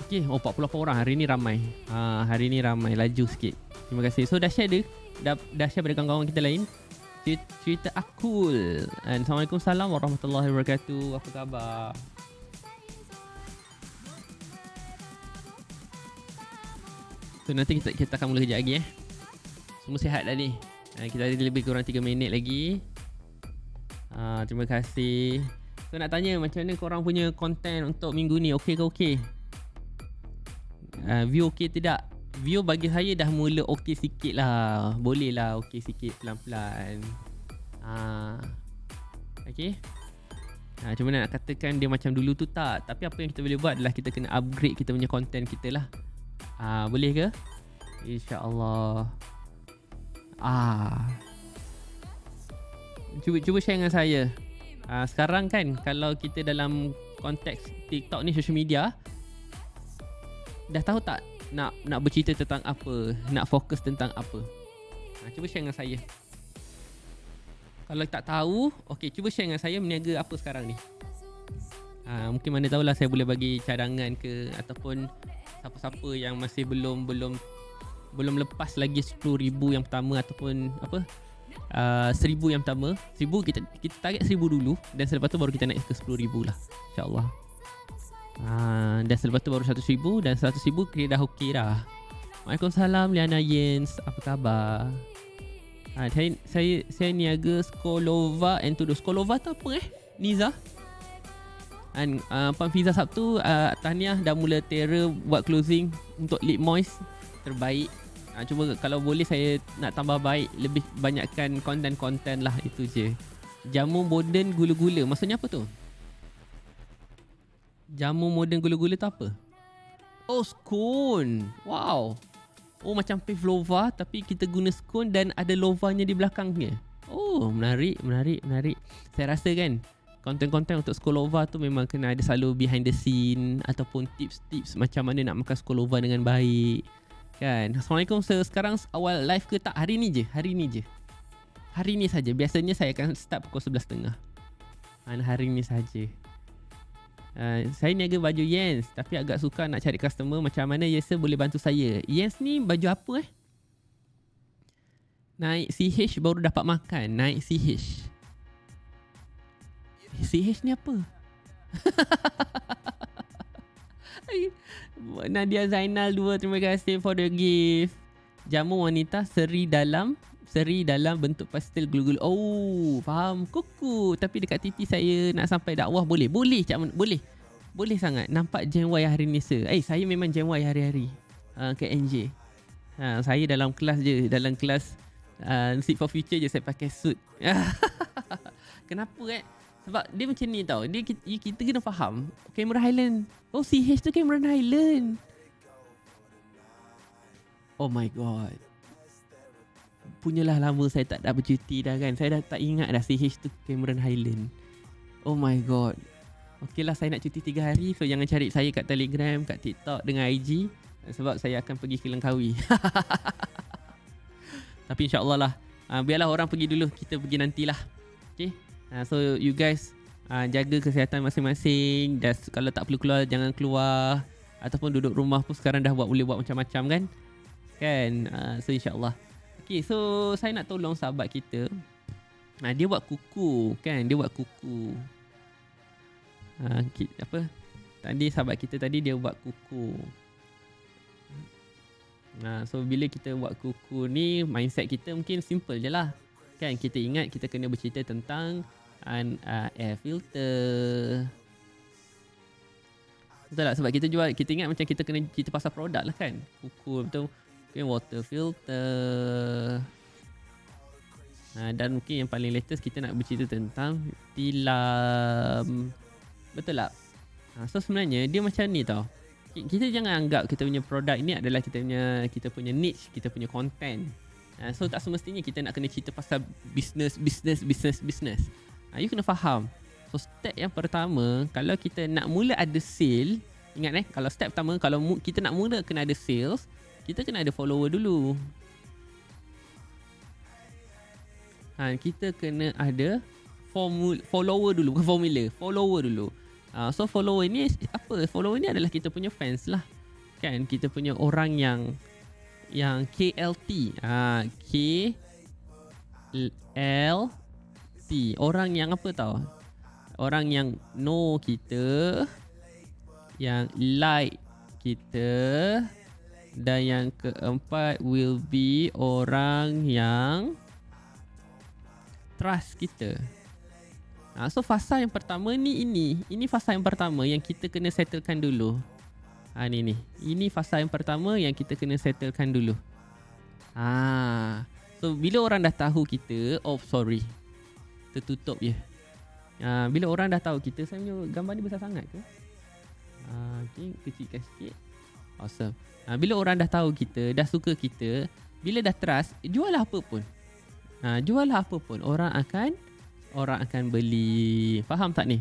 Okay, 48 orang. Hari ni ramai. Hari ni ramai. Laju sikit. Terima kasih. So dah share dia. Dah share pada kawan-kawan kita lain. Cerita Akul. And Assalamualaikum warahmatullahi wabarakatuh. Apa khabar? So nanti kita akan mula kejap lagi Semua sihat dah ni. Kita ada lebih kurang 3 minit lagi. Terima kasih. So nak tanya macam mana korang punya konten untuk minggu ni? Okey ke okey? View okey tidak? View bagi saya dah mula okey sikit lah. Boleh lah okey sikit pelan-pelan. Okay. Cuma nak katakan dia macam dulu tu tak. Tapi apa yang kita boleh buat adalah kita kena upgrade kita punya konten kita lah. Boleh ke? InsyaAllah. Cuba share dengan saya. Sekarang kan kalau kita dalam konteks TikTok ni, social media, dah tahu tak nak bercerita tentang apa, nak fokus tentang apa? Cuba share dengan saya. Kalau tak tahu, okey, cuba share dengan saya meniaga apa sekarang ni. Mungkin mana tahulah saya boleh bagi cadangan ke, ataupun siapa-siapa yang masih belum lepas lagi 10,000 yang pertama, ataupun apa, 1,000 yang pertama. 1,000 kita target 1,000 dulu, dan selepas tu baru kita naik ke 10,000 lah, insyaAllah. Dan selepas tu baru 100,000, dan 100,000 kira dah okey dah. Waalaikumsalam Liana Yens, apa khabar? Saya niaga Skolova Entudo. Skolova tu apa Niza? Pan Pizza Sabtu, tahniah dah mula Terra buat closing untuk lip moist terbaik. Cuma kalau boleh saya nak tambah baik, lebih banyakkan konten-konten lah, itu je. Jamu moden gula-gula, maksudnya apa tu? Jamu moden gula-gula tu apa? Oh, scone. Wow. Oh, macam pavlova tapi kita guna scone dan ada lovanya di belakangnya. Oh, menarik. Saya rasa kan konten-konten untuk skolova tu memang kena ada selalu behind the scene ataupun tips-tips macam mana nak makan skolova dengan baik. Kan? Assalamualaikum. Sekarang awal live ke tak? Hari ni je. Hari ni saja. Biasanya saya akan start pukul 11.30. Hari ni saja. Saya niaga baju Yens, tapi agak suka nak cari customer. Macam mana Yesa boleh bantu saya? Yens ni baju apa Naik CH baru dapat makan. Naik CH. CH ni apa? Nadia Zainal 2, terima kasih for the gift. Jamu wanita seri dalam bentuk pastel gulu-gulu. Oh, faham. Kuku. Tapi dekat titi saya nak sampai dakwah boleh. Boleh Cak, boleh. Boleh sangat. Nampak Gen Y hari ni saya memang Gen Y hari-hari. Ke NJ. Saya dalam kelas je. Dalam kelas Seek for Future je saya pakai suit. Kenapa Sebab dia macam ni tau. Kita kena faham. Cameron Highland. Oh, CH tu Cameron Highland. Oh my god. Punyalah lama saya tak dah bercuti dah kan. Saya dah tak ingat dah CH tu Cameron Highland. Oh my god. Okey lah, saya nak cuti 3 hari. So jangan cari saya kat Telegram, kat TikTok dengan IG. Sebab saya akan pergi ke Langkawi. Tapi insyaAllah lah. Biarlah orang pergi dulu. Kita pergi nantilah. Okay. So you guys jaga kesihatan masing-masing. Dan kalau tak perlu keluar, jangan keluar. Ataupun duduk rumah pun sekarang dah boleh buat macam-macam kan. So insyaAllah. Okay, so saya nak tolong sahabat kita. Dia buat kuku kan. Dia buat kuku. Tadi sahabat kita tadi dia buat kuku. So bila kita buat kuku ni, mindset kita mungkin simple je lah. Kan, kita ingat kita kena bercerita tentang air filter. Betul tak? Sebab kita ingat macam kita kena cerita pasal produk lah kan. Kuku betul. Okay, water filter. Dan mungkin yang paling latest kita nak bercerita tentang tilam. Betul tak? So sebenarnya dia macam ni tau. Kita jangan anggap kita punya produk ni adalah kita punya niche, kita punya content. So tak semestinya kita nak kena cerita pasal business. You kena faham. So step yang pertama, kalau kita nak mula ada sale, ingat kalau step pertama, kalau kita nak mula kena ada sales, kita kena ada follower dulu. Kita kena ada follower dulu, bukan formula, follower dulu. So follower ni apa? Follower ni adalah kita punya fans lah. kan, kita punya orang yang KLT, KLT, orang yang apa tau, orang yang know kita, yang like kita, dan yang keempat will be orang yang trust kita. So fasa yang pertama ni, ini fasa yang pertama yang kita kena settlekan dulu. Ni ini fasa yang pertama yang kita kena settlekan dulu. So bila orang dah tahu kita, tertutup je. Bila orang dah tahu kita, saya punya gambar ni besar sangat ke? Okay, kecilkan sikit. Awesome. Bila orang dah tahu kita, dah suka kita, bila dah trust, jual lah apa pun. Jual lah apa pun, orang akan beli. Faham tak ni?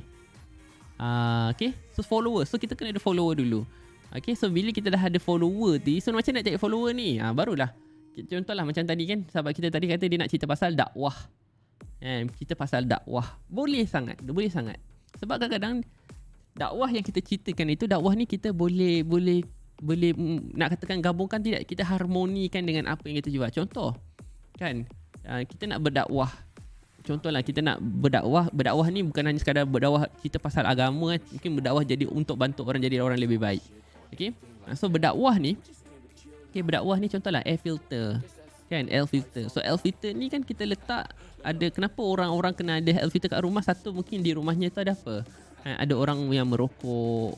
Okay, so follower. So kita kena ada follower dulu. Okay, so bila kita dah ada follower ni, so macam nak cari follower ni? Barulah. Contohlah macam tadi kan, sahabat kita tadi kata dia nak cerita pasal dakwah. Kita pasal dakwah. Boleh sangat. Sebab kadang-kadang dakwah yang kita ceritakan itu, dakwah ni kita boleh nak katakan gabungkan, tidak, kita harmonikan dengan apa yang kita jual. Contoh kan, kita nak berdakwah. Contohlah kita nak berdakwah ni bukan hanya sekadar berdakwah cerita pasal agama, mungkin berdakwah jadi untuk bantu orang jadi orang lebih baik. Okay, so berdakwah ni, contohlah air filter kan, air filter. So air filter ni kan kita letak, ada kenapa orang-orang kena ada air filter kat rumah. Satu, mungkin di rumahnya tu ada apa, ada orang yang merokok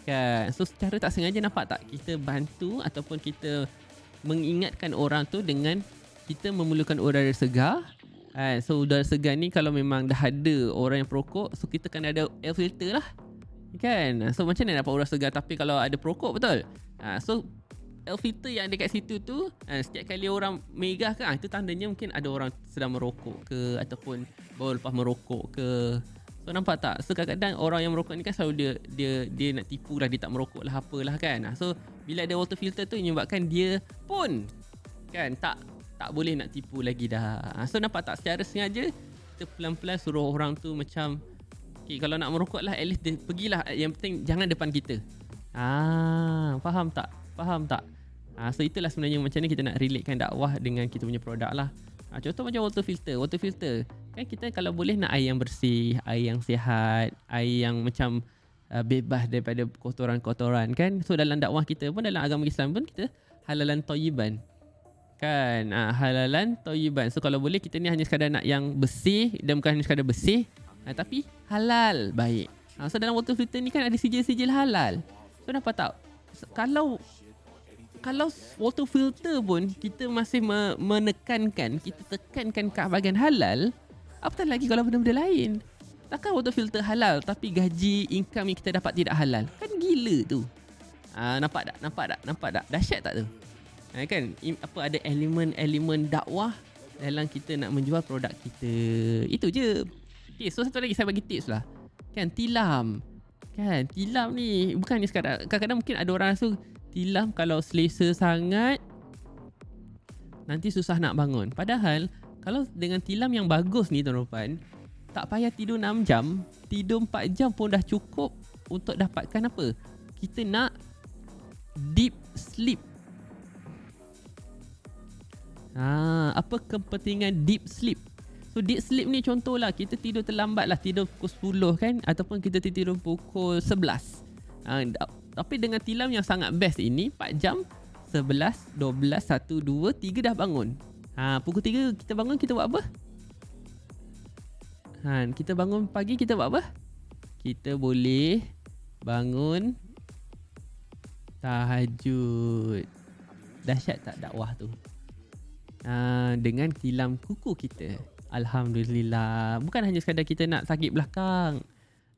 kan. So secara tak sengaja, nampak tak, kita bantu ataupun kita mengingatkan orang tu dengan kita memerlukan udara segar. So udara segar ni kalau memang dah ada orang yang perokok, so kita kena ada air filter lah kan. So macam mana dapat udara segar tapi kalau ada perokok, betul? So air filter yang ada kat situ tu, setiap kali orang megah kan, itu tandanya mungkin ada orang sedang merokok ke, ataupun baru lepas merokok ke. So nampak tak? So kadang-kadang orang yang merokok ni kan selalu dia nak tipu lah, dia tak merokok lah, apalah kan. So bila ada water filter tu menyebabkan dia pun kan tak boleh nak tipu lagi dah. So nampak tak, secara sengaja kita pelan-pelan suruh orang tu macam, okay, kalau nak merokok lah, at least dia pergilah, yang penting jangan depan kita. Faham tak? So itulah sebenarnya macam mana kita nak relatekan dakwah dengan kita punya produk lah. Contoh macam water filter kan, kita kalau boleh nak air yang bersih, air yang sihat, air yang macam bebas daripada kotoran-kotoran kan. So dalam dakwah kita pun, dalam agama Islam pun, kita halalan thayyiban kan, halalan thayyiban. So kalau boleh kita ni hanya sekadar nak yang bersih, dan bukan hanya sekadar bersih, tapi halal, baik. So dalam water filter ni kan ada sijil-sijil halal. So nampak tak, kalau water filter pun kita masih menekankan, kita tekankan ke bahagian halal, apatah lagi kalau benda-benda lain. Takkan water filter halal tapi gaji, income yang kita dapat tidak halal? Kan gila tu. Nampak tak? Dahsyat tak tu? Kan, apa, ada elemen dakwah dalam kita nak menjual produk kita. Itu je. Okay, so satu lagi saya bagi tips lah. Kan, tilam. Kan, tilam ni bukan hanya sekadar, kadang-kadang mungkin ada orang rasa tilam kalau selesa sangat nanti susah nak bangun. Padahal kalau dengan tilam yang bagus ni tuan-tuan, tak payah tidur 6 jam, tidur 4 jam pun dah cukup untuk dapatkan apa? Kita nak deep sleep. Apa kepentingan deep sleep? So deep sleep ni contohlah kita tidur terlambat lah, tidur pukul 10 kan, ataupun kita tidur pukul 11. Tapi dengan tilam yang sangat best ini, 4 jam, 11, 12, 1, 2, 3 dah bangun. Pukul 3 kita bangun, kita buat apa? Kita bangun pagi, kita buat apa? Kita boleh bangun tahajud. Dahsyat tak dakwah tu? Dengan tilam kuku kita. Alhamdulillah. Bukan hanya sekadar kita nak sakit belakang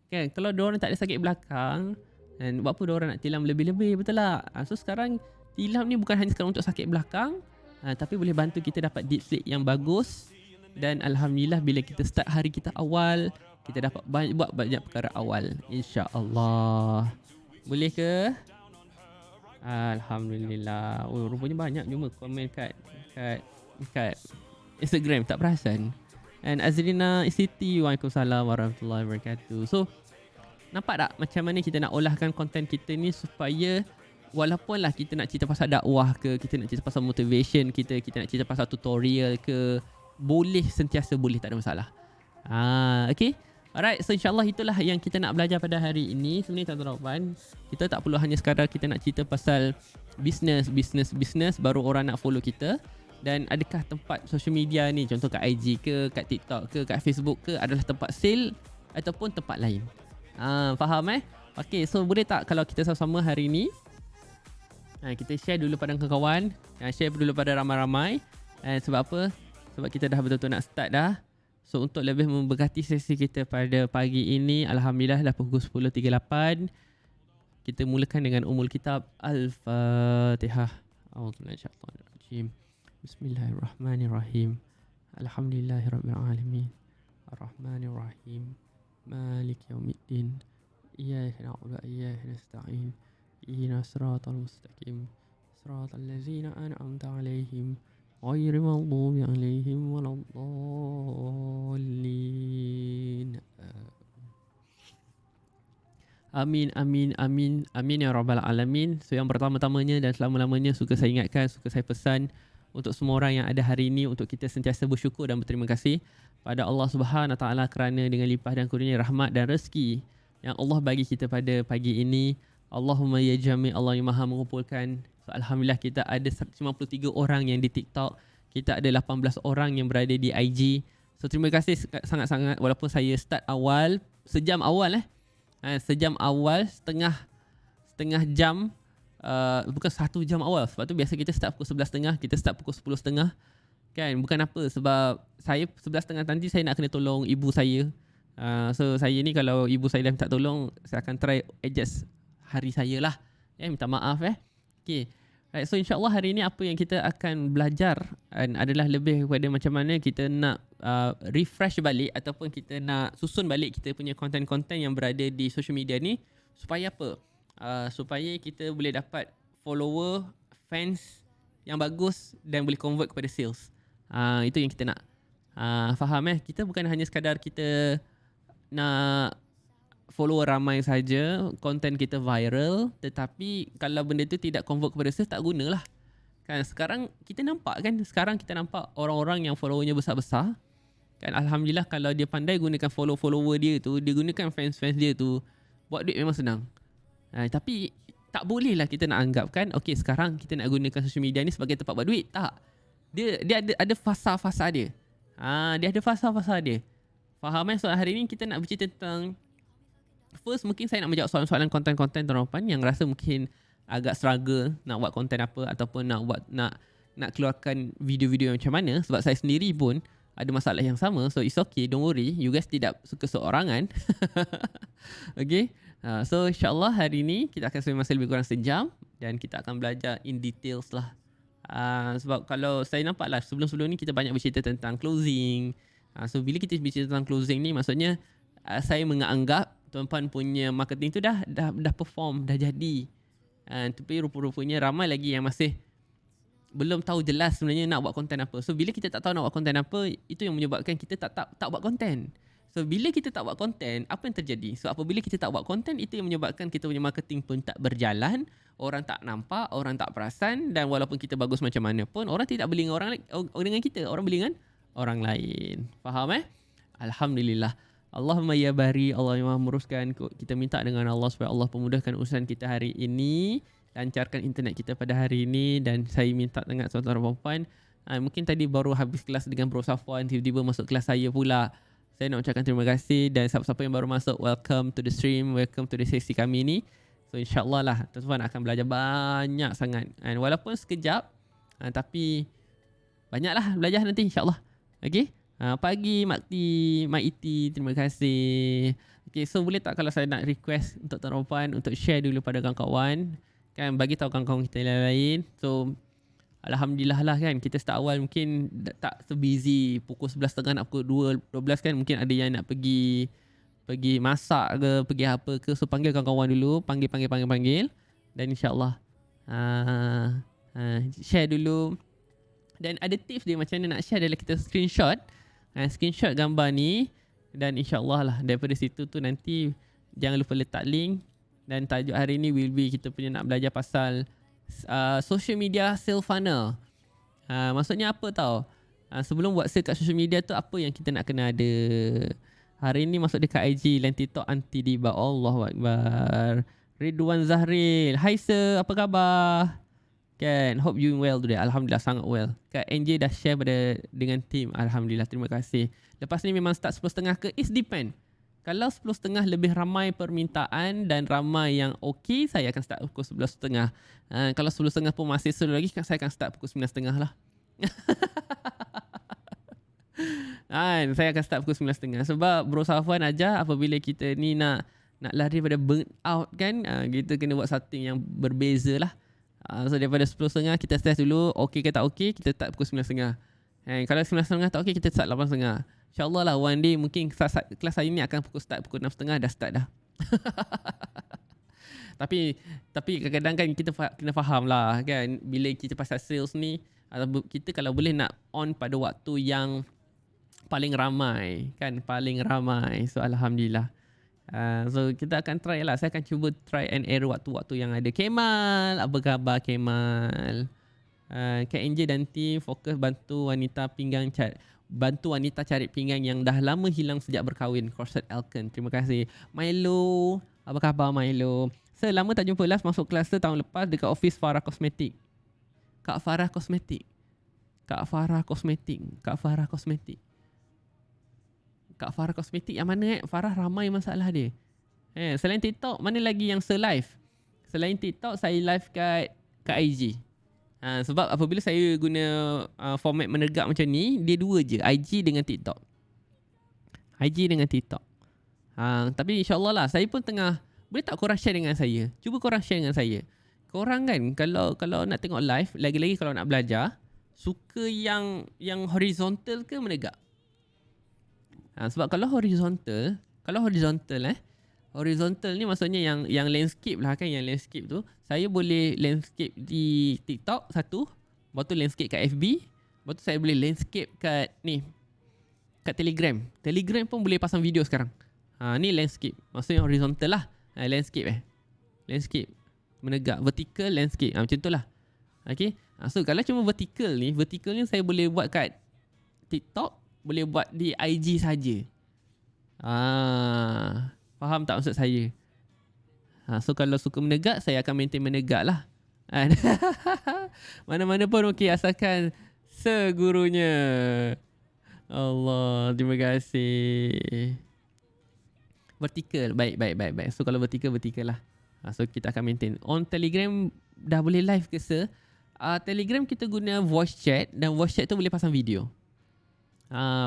kan. Kalau diorang tak ada sakit belakang, dan buat apa diorang nak tilam lebih-lebih, betul tak? So sekarang tilam ni bukan hanya sekadar untuk sakit belakang, tapi boleh bantu kita dapat deep sleep yang bagus. Dan Alhamdulillah bila kita start hari kita awal, kita dapat buat banyak perkara awal, insya-Allah. Boleh ke? Alhamdulillah. Rupanya banyak cuma komen kat Instagram, tak perasan. And Azrina Siti, Waalaikumsalam warahmatullahi wabarakatuh. So nampak tak macam mana kita nak olahkan konten kita ni supaya walaupun lah kita nak cerita pasal dakwah ke, kita nak cerita pasal motivation kita nak cerita pasal tutorial ke, boleh, sentiasa boleh, tak ada masalah. Okay. Alright, so insyaAllah itulah yang kita nak belajar pada hari ini. Sebenarnya tuan-tuan dan puan, kita tak perlu hanya sekadar kita nak cerita pasal business baru orang nak follow kita. Dan adakah tempat social media ni, contoh kat IG ke, kat TikTok ke, kat Facebook ke, adalah tempat sale ataupun tempat lain? Faham Okay, so boleh tak kalau kita sama-sama hari ni kita share dulu pada kawan-kawan, share dulu pada ramai-ramai. Sebab apa? Sebab kita dah betul-betul nak start dah. So untuk lebih memberkati sesi kita pada pagi ini, alhamdulillah dah pukul 10.38. Kita mulakan dengan umul kitab Al-Fatihah. A'udzubillahi. Bismillahirrahmanirrahim. Alhamdulillahirabbil alamin. Arrahmanirrahim. Maliki yaumiddin. Iyyaka na'budu wa iyyaka nasta'in. Ihdinas siratal mustaqim. Siratal ladzina an'amta 'alaihim ghairil maghdubi 'alaihim waladdallin. Amin ya rabbal alamin. So yang pertama-tamanya dan selama-lamanya suka saya ingatkan, suka saya pesan untuk semua orang yang ada hari ini, untuk kita sentiasa bersyukur dan berterima kasih pada Allah Subhanahu Taala kerana dengan limpah dan kurnia rahmat dan rezeki yang Allah bagi kita pada pagi ini. Allahumma ya jami', Allah yang maha mengumpulkan. So, alhamdulillah kita ada 53 orang yang di TikTok. Kita ada 18 orang yang berada di IG. So terima kasih sangat-sangat, walaupun saya start awal, sejam awal sejam awal, setengah jam, bukan 1 jam awal. Sebab tu biasa kita start pukul 11.30, kita start pukul 10.30. Kan, bukan apa, sebab saya 11.30 nanti saya nak kena tolong ibu saya. So saya ni kalau ibu saya dah minta tolong, saya akan try adjust hari saya lah. Minta maaf Okay. Right, so insyaAllah hari ni apa yang kita akan belajar adalah lebih kepada macam mana kita nak refresh balik ataupun kita nak susun balik kita punya konten-konten yang berada di social media ni. Supaya apa? Supaya kita boleh dapat follower, fans yang bagus dan boleh convert kepada sales. Itu yang kita nak. Faham Kita bukan hanya sekadar kita nak follower ramai saja, konten kita viral, tetapi kalau benda tu tidak convert kepada sales, tak gunalah. Kan sekarang kita nampak orang-orang yang followernya besar-besar. Kan alhamdulillah kalau dia pandai gunakan follower dia tu, dia gunakan fans-fans dia tu, buat duit memang senang. Tapi tak bolehlah kita nak anggapkan okey sekarang kita nak gunakan social media ni sebagai tempat buat duit. Tak. Dia ada fasa-fasa dia. Dia ada fasa-fasa dia. Faham So hari ni kita nak bercerita tentang, first mungkin saya nak menjawab soalan-soalan konten-konten tuan-tuan yang rasa mungkin agak struggle nak buat konten apa ataupun nak keluarkan video-video macam mana, sebab saya sendiri pun ada masalah yang sama. So it's okay, don't worry, you guys tidak suka seorangan. Okay. So insyaAllah hari ni kita akan spend masa lebih kurang sejam dan kita akan belajar in details lah. Sebab kalau saya nampak lah sebelum-sebelum ni kita banyak bercerita tentang closing. So bila kita bercerita tentang closing ni, maksudnya saya menganggap tuan-puan punya marketing tu dah perform, dah jadi. Tapi rupa-rupanya ramai lagi yang masih belum tahu jelas sebenarnya nak buat konten apa. So bila kita tak tahu nak buat konten apa, itu yang menyebabkan kita tak buat konten. So bila kita tak buat konten, apa yang terjadi? So apabila kita tak buat konten, itu yang menyebabkan kita punya marketing pun tak berjalan, orang tak nampak, orang tak perasan, dan walaupun kita bagus macam mana pun, orang tidak beli dengan kita, orang beli dengan orang lain. Faham Alhamdulillah. Allahumma ya bari, Allah yang maha meruskan. Kita minta dengan Allah supaya Allah pemudahkan urusan kita hari ini, lancarkan internet kita pada hari ini. Dan saya minta dengan tuan-tuan dan puan, mungkin tadi baru habis kelas dengan Bro Safwan, tiba-tiba masuk kelas saya pula. Saya nak ucapkan terima kasih, dan siapa-siapa yang baru masuk, welcome to the stream, welcome to the sesi kami ni. So insyaAllah lah tuan-tuan akan belajar banyak sangat, walaupun sekejap, tapi banyaklah belajar nanti insyaAllah. Okay. Pagi Mak Iti, terima kasih. Okay, so boleh tak kalau saya nak request untuk tuan-tuan untuk share dulu pada kawan-kawan, kan, bagi tahu kawan-kawan kita yang lain. So alhamdulillah lah kan, kita start awal mungkin tak busy pukul 11.30 nak pukul 12 kan, mungkin ada yang nak pergi masak ke, pergi apa ke. So panggil kawan-kawan dulu, panggil dan insyaAllah share dulu. Dan ada tips dia macam mana nak share adalah kita screenshot gambar ni, dan insyaAllah lah daripada situ tu nanti jangan lupa letak link, Dan tajuk hari ni will be kita punya nak belajar pasal social media sale funnel. Maksudnya apa tau? Sebelum buat sale kat social media tu, apa yang kita nak kena ada? Hari ni masuk dekat IG dan TikTok anti diba. Allahu Akbar. Ridwan Zahril. Hai sir, apa khabar? Kan, hope you well today. Alhamdulillah, sangat well. Kak NJ dah share dengan team. Alhamdulillah, terima kasih. Lepas ni memang start 10.30 ke? It depend. Kalau 10.30 lebih ramai permintaan dan ramai yang okey, saya akan start pukul 11.30. Kalau 10.30 pun masih slow lagi, saya akan start pukul 9.30 lah. Saya akan start pukul 9.30. Sebab Bro Safwan ajar apabila kita ni nak lari pada burn out kan, kita kena buat something yang berbeza lah. So daripada 10.30 kita test dulu, okey ke tak okey, kita start pukul 9.30. Kalau 9.30 tak okey, kita start 8.30. InsyaAllah lah one day mungkin kelas saya ni akan start pukul 6.30 dah start dah. Tapi kadang-kadang kan kita kena faham lah kan, bila kita pasal sales ni, kita kalau boleh nak on pada waktu yang paling ramai kan, paling ramai. So Alhamdulillah. So kita akan try lah. Saya akan cuba try and error waktu-waktu yang ada. Kemal, apa khabar Kemal? Kak NJ dan tim fokus bantu wanita cari pinggang yang dah lama hilang sejak berkahwin. Corset Elkin. Terima kasih. Milo, apa khabar Milo? Sir, lama tak jumpa. Last masuk kelas tahun lepas dekat office Farah Kosmetik. Kak Farah Kosmetik. Kak Farah Kosmetik yang mana Farah ramai masalah dia. Selain TikTok, mana lagi yang live? Selain TikTok, saya live kat IG. Sebab apabila saya guna format menegak macam ni, dia dua je, IG dengan TikTok. Tapi insyaAllah lah, saya pun tengah, boleh tak korang share dengan saya? Cuba korang share dengan saya. Korang kan, kalau nak tengok live, lagi-lagi kalau nak belajar, suka yang horizontal ke menegak? Sebab kalau horizontal ni maksudnya yang landscape lah kan, yang landscape tu saya boleh landscape di TikTok satu, lepas tu landscape kat FB, lepas tu saya boleh landscape kat Telegram pun boleh pasang video sekarang. Ni landscape, maksudnya horizontal lah. Landscape menegak, vertical landscape, macam tu lah. Okay, so kalau cuma vertical ni saya boleh buat kat TikTok, boleh buat di IG saja. Faham tak maksud saya? So kalau suka menegak, saya akan maintain menegak lah. Mana-mana pun okey, asalkan segurunya. Allah, terima kasih. Vertical, baik. So kalau vertical lah. So kita akan maintain. On Telegram dah boleh live ke sir? Telegram kita guna voice chat, dan voice chat tu boleh pasang video.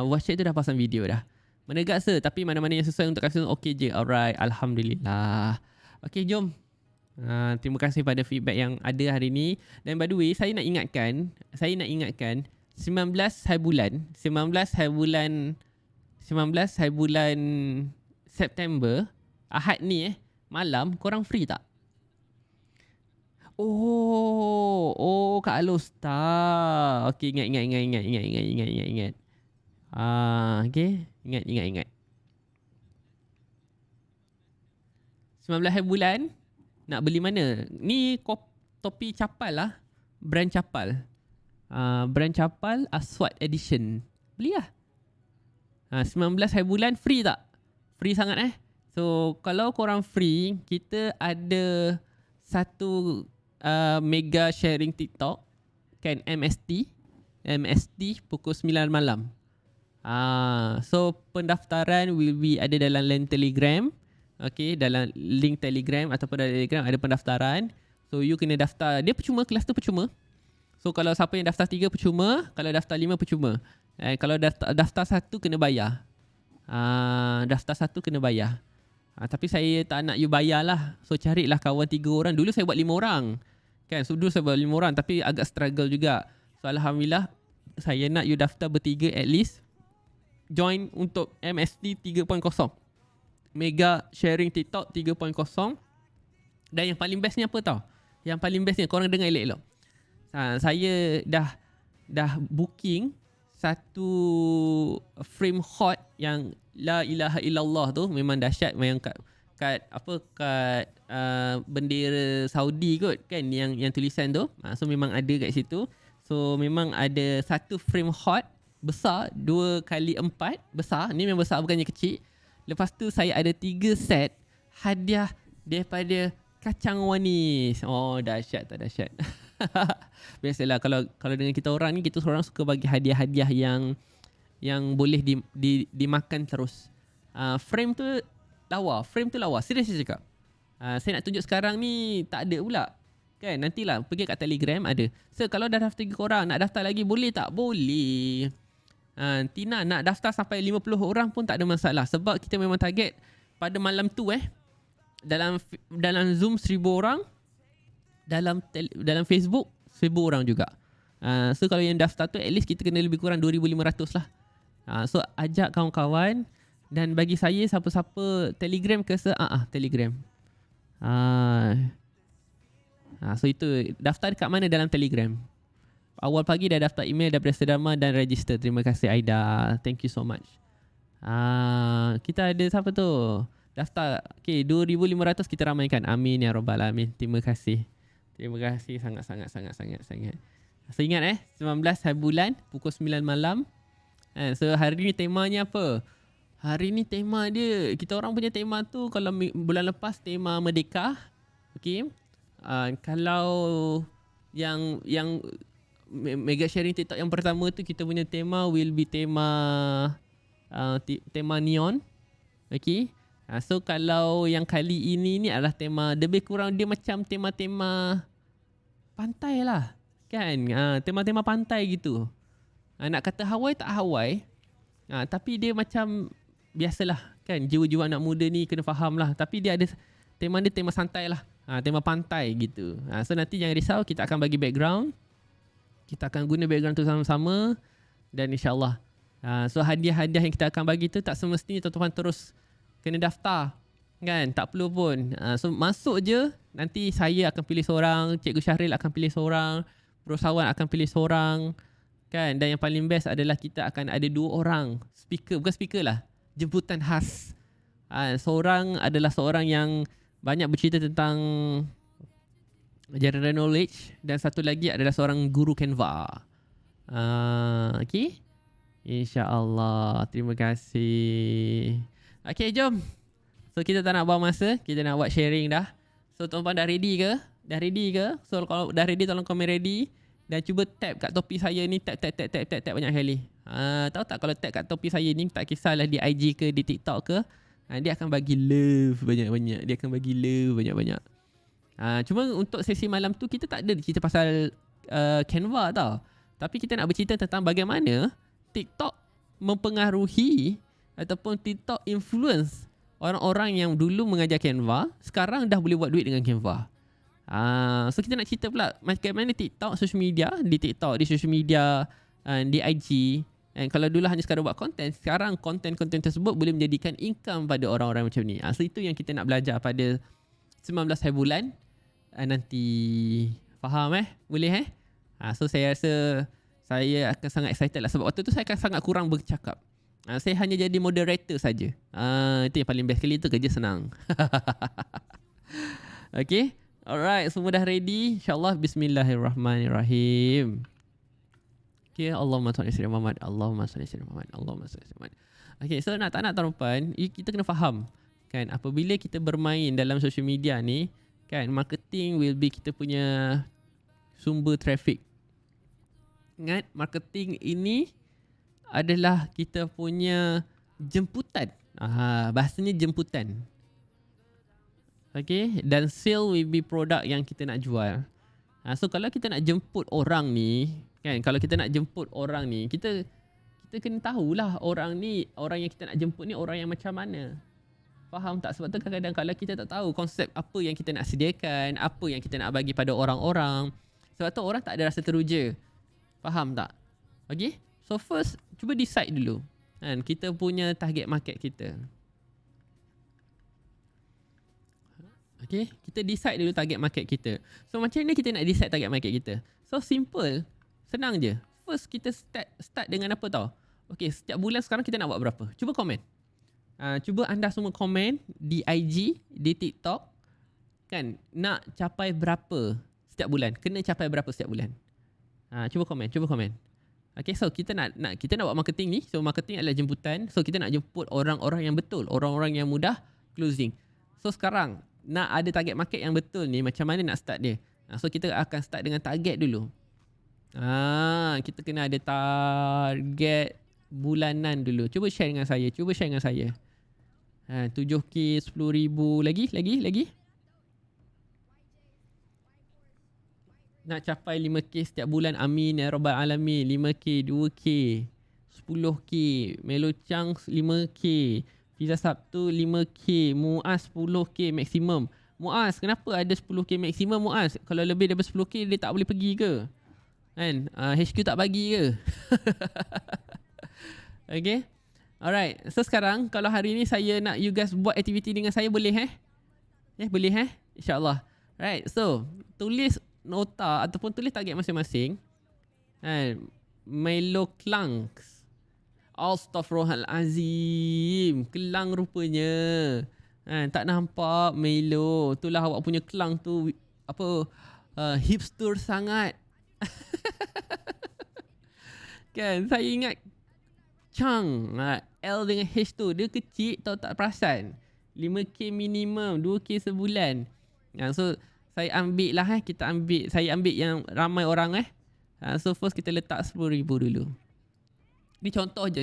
Voice chat tu dah pasang video dah. Menegak sir, tapi mana-mana yang sesuai untuk kasus okey je. Alright, Alhamdulillah. Okey, jom. Terima kasih pada feedback yang ada hari ni. Dan by the way, saya nak ingatkan 19 hari bulan September, Ahad ni malam, korang free tak? Oh, Kak Alostar. Okey, ingat. Okay, ingat. 19 hari bulan, nak beli mana? Ni topi capal lah, brand capal. Brand capal Aswad Edition. Beli lah. 19 hari bulan, free tak? Free sangat So kalau korang free, kita ada satu mega sharing TikTok kan, MST pukul 9 malam. So pendaftaran will be ada dalam link Telegram. Okay, dalam link Telegram ataupun dalam Telegram ada pendaftaran. So you kena daftar. Dia percuma, kelas tu percuma. So kalau siapa yang daftar 3 percuma, kalau daftar 5 percuma. Kalau daftar 1 kena bayar. Tapi saya tak nak you bayar lah. So carilah kawan 3 orang. Dulu saya buat 5 orang. Kan, so dulu saya buat 5 orang tapi agak struggle juga. So Alhamdulillah, saya nak you daftar bertiga at least. Join untuk MST 3.0. Mega sharing TikTok 3.0. Dan yang paling bestnya apa tau? Yang paling bestnya, korang dengar elok-elok. Saya dah booking satu frame hot yang La ilaha illallah tu, memang dahsyat. bendera Saudi kot kan, yang tulisan tu. So memang ada kat situ. So memang ada satu frame hot besar 2x4 besar. Ni memang besar, bukannya kecil. Lepas tu saya ada 3 set hadiah daripada Kacang Wanis. Oh, dahsyat tak dahsyat. Biasalah kalau dengan kita orang ni, kita seorang suka bagi hadiah-hadiah yang boleh dimakan terus. Frame tu lawa. Serius saya cakap. Saya nak tunjuk sekarang ni tak ada pula. Kan, nantilah pergi kat Telegram ada. So kalau dah daftar 3 korang, nak daftar lagi boleh tak? Boleh. Tina nak daftar sampai 50 orang pun tak ada masalah. Sebab kita memang target pada malam tu dalam Zoom 1000 orang, dalam Facebook 1000 orang juga. So kalau yang daftar tu at least kita kena lebih kurang 2500 lah. So ajak kawan-kawan, dan bagi saya siapa-siapa Telegram ke Telegram. So itu daftar dekat mana dalam Telegram. Awal pagi dah daftar email daripada Sedama dan register. Terima kasih Aida. Thank you so much. Kita ada siapa tu? Daftar. Okay, 2,500 kita ramaikan. Amin ya rabbal alamin. Terima kasih. Terima kasih sangat. So ingat 19 hari bulan pukul 9 malam. So hari ni temanya apa? Hari ni tema dia, kita orang punya tema tu kalau bulan lepas tema Merdeka. Okay. Kalau yang mega sharing TikTok yang pertama tu, kita punya tema will be tema neon. Okay. So kalau yang kali ini ni adalah tema, lebih kurang dia macam tema-tema pantai lah. Kan? Tema-tema pantai gitu. Nak kata Hawaii tak Hawaii. Tapi dia macam biasalah kan, jiwa-jiwa anak muda ni kena faham lah. Tapi dia ada tema dia, tema santai lah. Tema pantai gitu. So nanti jangan risau, kita akan bagi background. Kita akan guna background tu sama-sama. Dan insyaAllah. So hadiah-hadiah yang kita akan bagi tu tak semestinya tuan-tuan terus kena daftar. Kan? Tak perlu pun. So masuk je. Nanti saya akan pilih seorang. Cikgu Syahril akan pilih seorang. Bro Sawan akan pilih seorang. Kan? Dan yang paling best adalah kita akan ada 2 orang speaker. Bukan speaker lah. Jemputan khas. Seorang adalah seorang yang banyak bercerita tentang general knowledge, dan satu lagi adalah seorang guru Canva. Okay, InsyaAllah. Terima kasih. Okay, jom. So kita tak nak buang masa, kita nak buat sharing dah. So tuan-tuan dah ready ke? So kalau dah ready, tolong komen ready. Dan cuba tap kat topi saya ni. Tap banyak kali. Tahu tak, kalau tap kat topi saya ni, tak kisahlah di IG ke di TikTok ke, dia akan bagi love banyak-banyak. Cuma untuk sesi malam tu kita tak ada cerita pasal Canva tau. Tapi kita nak bercerita tentang bagaimana TikTok mempengaruhi ataupun TikTok influence orang-orang yang dulu mengajar Canva, sekarang dah boleh buat duit dengan Canva. So kita nak cerita pula bagaimana TikTok, social media, di TikTok, di social media, di IG. And kalau dulu hanya sekadar buat konten, sekarang konten-konten tersebut boleh menjadikan income pada orang-orang macam ni. So itu yang kita nak belajar pada 19 hari bulan nanti. Faham Boleh So saya rasa saya akan sangat excited lah. Sebab waktu tu saya akan sangat kurang bercakap. Saya hanya jadi moderator saja. Itu yang paling best. Kali itu kerja senang. Okay. Alright. Semua dah ready. InsyaAllah. Bismillahirrahmanirrahim. Okay, Allahumma salli ala Muhammad. Okay, so tak nak tuan-tuan, kita kena faham kan, apabila kita bermain dalam social media ni kan, marketing will be kita punya sumber traffic. Ingat, marketing ini adalah kita punya jemputan. Bahasanya jemputan. Okay, dan sale will be produk yang kita nak jual. So kalau kita nak jemput orang ni kan, kita kena tahulah orang yang kita nak jemput ni orang yang macam mana. Faham tak? Sebab tu kadang-kadang kalau kita tak tahu konsep apa yang kita nak sediakan, apa yang kita nak bagi pada orang-orang, sebab tu orang tak ada rasa teruja. Faham tak? Okay, so first cuba decide dulu kan, kita punya target market kita. Okay, kita decide dulu target market kita. So macam mana kita nak decide target market kita? So simple, senang je. First kita start dengan apa tau? Okay, setiap bulan sekarang kita nak buat berapa? Cuba komen. Cuba anda semua komen di IG, di TikTok, kan, nak capai berapa setiap bulan? Kena capai berapa setiap bulan? Cuba komen. Okay, so kita nak buat marketing ni. So marketing adalah jemputan. So kita nak jemput orang-orang yang betul, orang-orang yang mudah closing. So sekarang nak ada target market yang betul ni, macam mana nak start dia? So kita akan start dengan target dulu. Kita kena ada target bulanan dulu. Cuba share dengan saya. 7K, 10,000 lagi. Nak capai 5K setiap bulan. Amin ya Rabbal Alamin. 5K, 2K, 10K. Melo Chang 5K. Pizza Sabtu 5K. Muaz 10K maksimum. Muaz, kenapa ada 10K maksimum Muaz? Kalau lebih daripada 10K dia tak boleh pergi ke? Kan? HQ tak bagi ke? Okay. Alright. So sekarang kalau hari ni saya nak you guys buat aktiviti dengan saya, boleh boleh InsyaAllah. Right. So tulis nota ataupun tulis target masing-masing. Melo Clunks. Astaghfirullahalazim. Kelang rupanya. Tak nampak Melo. Itulah awak punya kelang tu. Hipster sangat. Kan, saya ingat Chang. L dengan H tu. Dia kecil tau, tak perasan. 5K minimum. 2K sebulan. So saya ambil lah saya ambil yang ramai orang so first kita letak 10,000 dulu. Ni contoh je.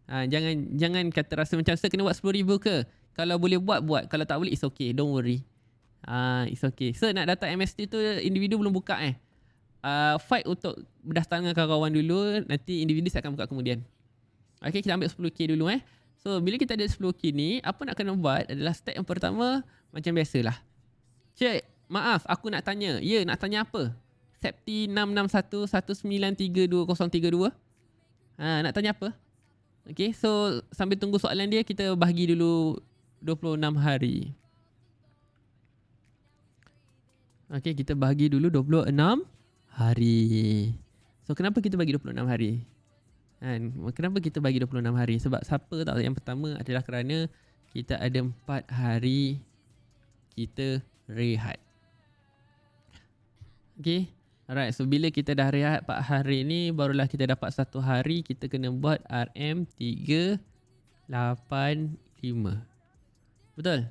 Jangan kata rasa macam saya kena buat 10,000 ke. Kalau boleh buat. Kalau tak boleh it's okay, don't worry. It's okay. So nak data MST tu individu belum buka fight untuk berdaftar dengan kawan-kawan dulu. Nanti individu saya akan buka kemudian. Okay, kita ambil 10K dulu So bila kita ada 10K ni, apa nak kena buat adalah step yang pertama macam biasalah. Cik, maaf aku nak tanya. Ya, nak tanya apa? Septi 66119320032. Nak tanya apa? Okay, so sambil tunggu soalan dia, kita bahagi dulu 26 hari. Okay, kita bahagi dulu 26 hari. So kenapa kita bagi 26 hari? Kenapa kita bagi 26 hari? Sebab siapa tahu, yang pertama adalah kerana kita ada 4 hari kita rehat. Okay. Alright. So bila kita dah rehat 4 hari ni, barulah kita dapat 1 hari kita kena buat RM385. Betul?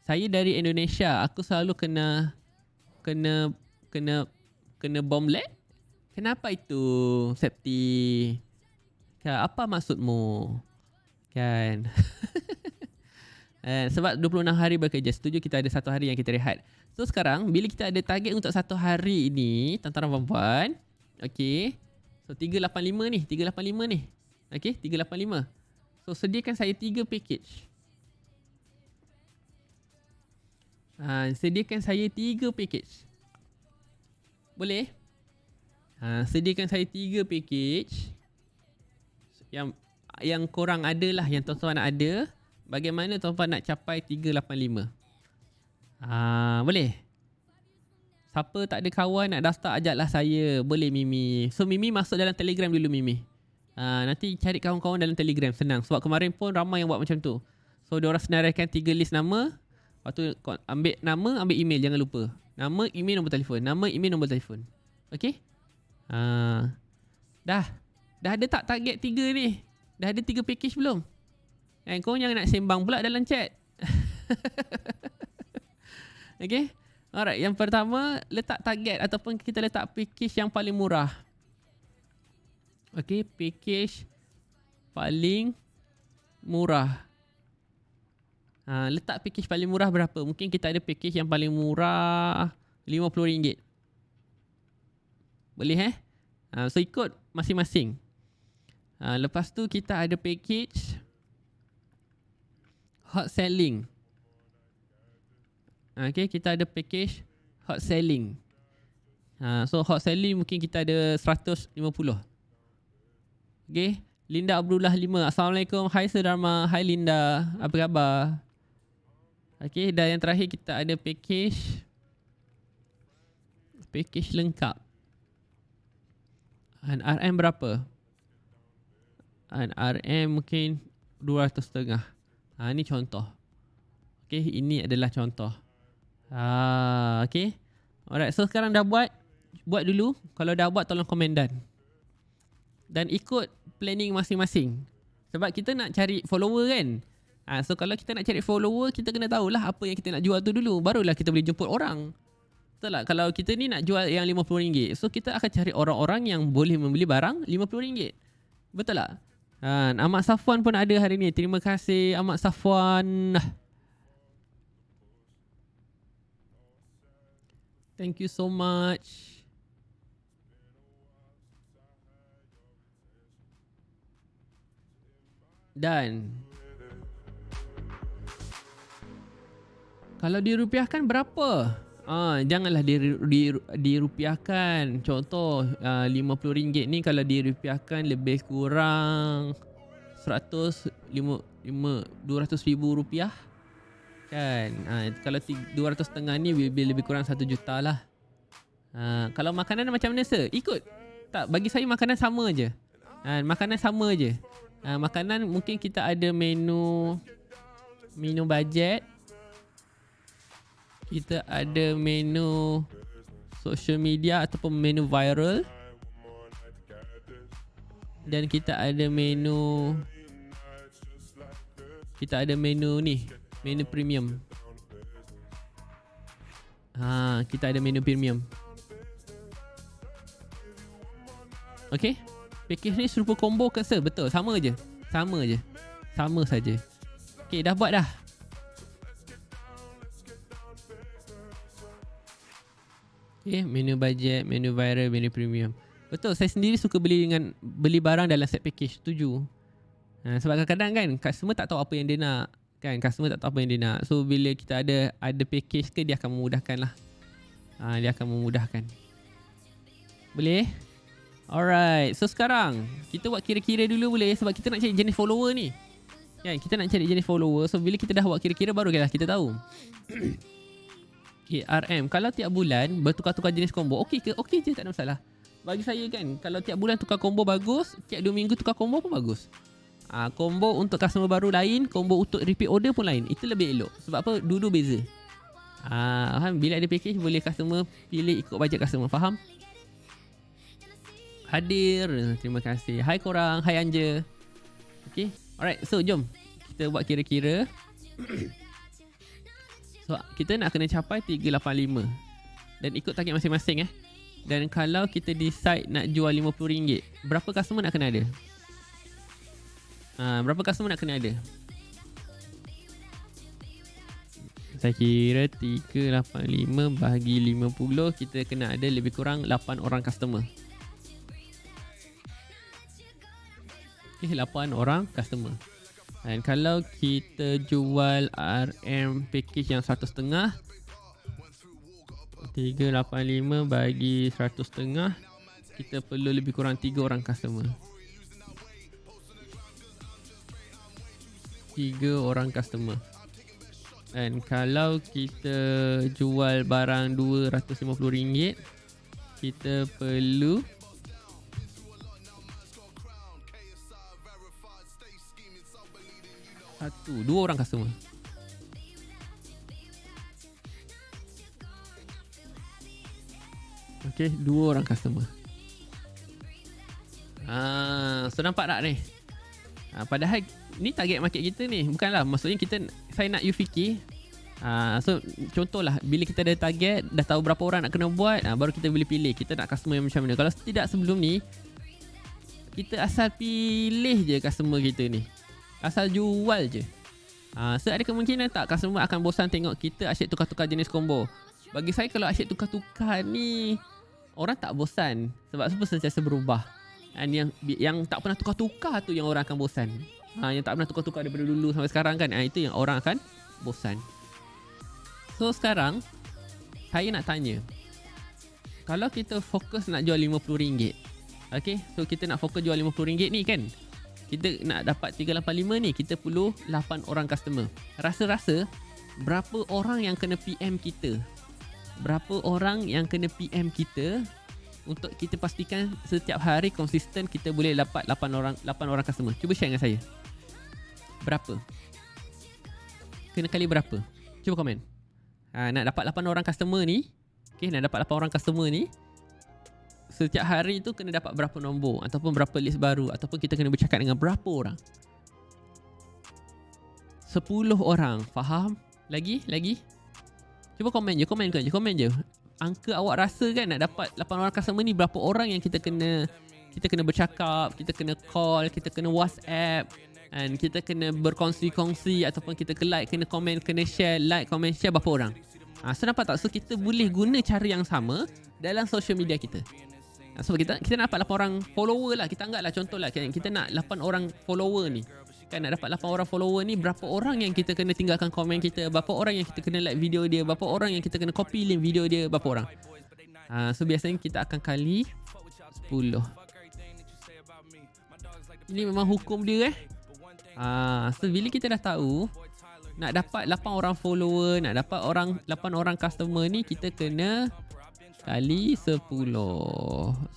Saya dari Indonesia. Aku selalu kena bom leg. Kenapa itu, Septi? Apa maksudmu? Kan? Sebab 26 hari bekerja. Setuju, kita ada 1 hari yang kita rehat. So sekarang bila kita ada target untuk 1 hari ini, tuan-tuan dan puan-puan, okay, so 385 ni. Okay, 385. So sediakan saya 3 package. Sediakan saya 3 package. Boleh? Sediakan saya 3 package yang korang ada lah, yang tuan-tuan ada. Bagaimana tuan-tuan nak capai 385? Boleh? Siapa tak ada kawan nak daftar, ajaklah saya. Boleh Mimi. So Mimi masuk dalam Telegram dulu Mimi. Nanti cari kawan-kawan dalam Telegram. Senang. Sebab kemarin pun ramai yang buat macam tu. So diorang senaraikan 3 list nama. Lepas tu ambil nama, ambil email. Jangan lupa. Nama, email, nombor telefon. Nama, email, nombor telefon. Okay? Dah ada tak target 3 ni? Dah ada 3 package belum? Kau jangan nak sembang pula dalam chat. Okay. Alright. Yang pertama, letak target ataupun kita letak package yang paling murah. Okay. Package paling murah. Letak package paling murah berapa? Mungkin kita ada package yang paling murah RM50. Boleh so ikut masing-masing. Lepas tu kita ada package hot selling. Okay, kita ada package hot selling. So hot selling mungkin kita ada 150. Okay, Linda Abdullah 5. Assalamualaikum. Hai Sedharma. Hai Linda. Apa khabar? Okay, dan yang terakhir kita ada package lengkap. RM berapa? RM mungkin 200.5. Ni contoh. Okay, ini adalah contoh. Okay. Alright, so sekarang dah buat dulu. Kalau dah buat, tolong komen done. Dan ikut planning masing-masing. Sebab kita nak cari follower kan. So kalau kita nak cari follower, kita kena tahulah apa yang kita nak jual tu dulu. Barulah kita boleh jemput orang. Betul tak? Kalau kita ni nak jual yang RM50, so kita akan cari orang-orang yang boleh membeli barang RM50. Betul tak? Ahmad Safwan pun ada hari ni. Terima kasih Ahmad Safwan. Thank you so much. Dan kalau dirupiahkan berapa? Janganlah dirupiahkan. Contoh RM50 ni kalau dirupiahkan lebih kurang RM200,000 kan. Kalau 200.5 ni lebih kurang 1 juta lah. Kalau makanan macam mana sir? Ikut. Tak, bagi saya makanan sama je. Makanan sama je. Makanan mungkin kita ada menu budget. Kita ada menu social media ataupun menu viral. Dan kita ada menu ni, menu premium. Kita ada menu premium. Okay. Package ni serupa combo ke sir? Betul, sama je. Sama saja. Okay, dah buat dah. Okay, menu budget, menu viral, menu premium. Betul, saya sendiri suka beli barang dalam set package. Setuju. Sebab kadang-kadang kan customer tak tahu apa yang dia nak. Customer tak tahu apa yang dia nak. So bila kita ada package ke, dia akan memudahkan lah. Dia akan memudahkan. Boleh? Alright, so sekarang kita buat kira-kira dulu boleh? Sebab kita nak cari jenis follower ni. Kita nak cari jenis follower. So bila kita dah buat kira-kira, barulah kita tahu. Okay, RM. Kalau tiap bulan bertukar-tukar jenis combo, okey ke? Okey je, tak ada masalah. Bagi saya kan, kalau tiap bulan tukar combo bagus, tiap 2 minggu tukar combo pun bagus. Combo untuk customer baru lain, combo untuk repeat order pun lain. Itu lebih elok. Sebab apa? Dua-dua beza. Bila ada package, boleh customer pilih ikut bajet customer. Faham? Hadir. Terima kasih. Hai korang. Hai Anja. Okay. Alright. So, jom. Kita buat kira-kira. So, kita nak kena capai 385. Dan ikut target masing-masing Dan kalau kita decide nak jual RM50, berapa customer nak kena ada? Berapa customer nak kena ada? Saya kira 385 bahagi 50, kita kena ada lebih kurang 8 orang customer. Okay, 8 orang customer. Dan kalau kita jual RM package yang 1.5, 385 bagi 100.5, kita perlu lebih kurang 3 orang customer. 3 orang customer. Dan kalau kita jual barang RM250, kita perlu 2 orang customer. Okay, 2 orang customer. So nampak tak ni? Padahal ni target market kita ni. Bukanlah, maksudnya saya nak you fikir. So contohlah, bila kita ada target, dah tahu berapa orang nak kena buat, baru kita boleh pilih kita nak customer yang macam mana. Kalau tidak sebelum ni, kita asal pilih je customer kita ni, asal jual je. So ada kemungkinan tak customer akan bosan tengok kita asyik tukar-tukar jenis combo? Bagi saya, kalau asyik tukar-tukar ni, orang tak bosan. Sebab semua sentiasa berubah. Dan yang tak pernah tukar-tukar tu yang orang akan bosan. Yang tak pernah tukar-tukar daripada dulu sampai sekarang kan, itu yang orang akan bosan. So sekarang saya nak tanya, kalau kita fokus nak jual RM50, okay, so kita nak fokus jual RM50 ni kan, kita nak dapat 385 ni, kita perlu 8 orang customer. Rasa-rasa berapa orang yang kena PM kita? Berapa orang yang kena PM kita untuk kita pastikan setiap hari konsisten kita boleh dapat 8 orang customer? Cuba share dengan saya. berapa? Kena kali berapa? Cuba komen. Nak dapat 8 orang customer ni, nak dapat 8 orang customer ni, setiap hari tu kena dapat berapa nombor ataupun berapa list baru, ataupun kita kena bercakap dengan berapa orang? 10 orang. Faham? Lagi? Cuba komen je. Angka awak rasa kan nak dapat 8 orang customer ni, berapa orang yang kita kena bercakap, kita kena call, kita kena WhatsApp, dan kita kena berkongsi-kongsi, ataupun kita kena komen, kena share, like, komen, share, berapa orang? So nampak tak? So kita boleh guna cara yang sama dalam social media kita. So kita nak dapat 8 orang follower lah. Kita anggaplah contoh lah, kita nak 8 orang follower ni. Kan nak dapat 8 orang follower ni, berapa orang yang kita kena tinggalkan komen kita, berapa orang yang kita kena like video dia, berapa orang yang kita kena copy link video dia, berapa orang. So biasanya kita akan kali 10. Ini memang hukum dia So bila kita dah tahu nak dapat 8 orang follower, nak dapat 8 orang customer ni, kita kena kali 10.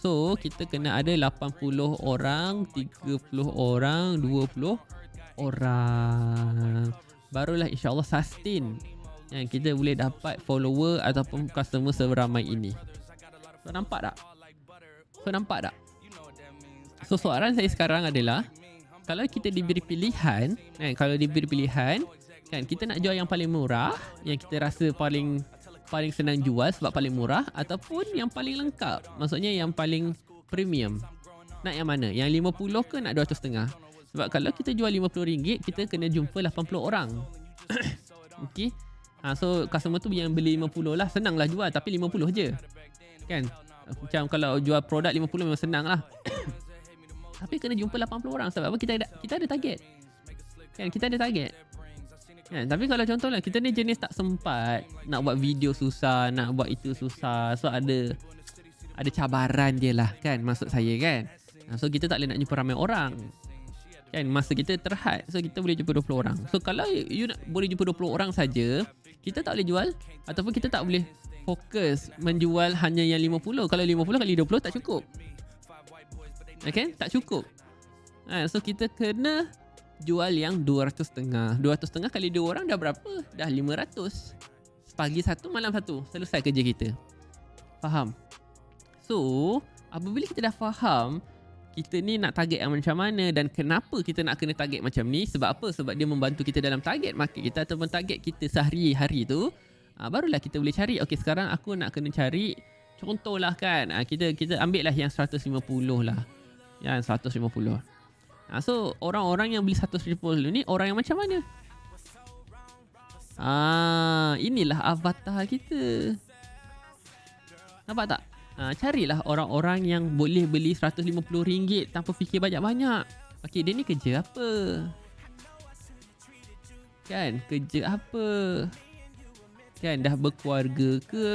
So kita kena ada 80 orang, 30 orang, 20 orang. Barulah insyaAllah sustain yang kita boleh dapat follower ataupun customer seramai ini. So nampak tak? So soalan saya sekarang adalah, kalau kita diberi pilihan, kan, kita nak jual yang paling murah, yang kita rasa paling senang jual sebab paling murah, ataupun yang paling lengkap, maksudnya yang paling premium. Nak yang mana? Yang 50 ke nak 200.5? Sebab kalau kita jual RM50, kita kena jumpa 80 orang. Okay. So customer tu yang beli 50 lah, senang lah jual, tapi 50 je. Kan? Macam kalau jual produk 50 memang senang lah. Tapi kena jumpa 80 orang. Sebab apa? Kita ada target. Kan? Kita ada target. Kan? Tapi kalau contohlah kita ni jenis tak sempat, nak buat video susah, nak buat itu susah. So ada cabaran dia lah, kan, maksud saya kan. So kita tak boleh nak jumpa ramai orang. Kan, masa kita terhad. So kita boleh jumpa 20 orang. So kalau you boleh jumpa 20 orang saja, kita tak boleh jual, ataupun kita tak boleh fokus menjual hanya yang 50. Kalau 50 kali 20 tak cukup. Okay? Tak cukup. So kita kena jual yang 200.5. 200.5 kali 2 orang dah berapa? Dah 500. Pagi satu, malam satu. Selesai kerja kita. Faham? So, apabila kita dah faham kita ni nak target yang macam mana dan kenapa kita nak kena target macam ni, sebab apa? Sebab dia membantu kita dalam target market kita ataupun target kita sehari-hari tu, barulah kita boleh cari, okey sekarang aku nak kena cari, contohlah kan, kita ambil lah yang 150 lah. Yang 150. So orang-orang yang beli 150 ni orang yang macam mana? Inilah avatar kita. Nampak tak? Carilah orang-orang yang boleh beli RM150 tanpa fikir banyak-banyak. Okey, dia ni kerja apa? Kan, kerja apa? Kan, dah berkeluarga ke?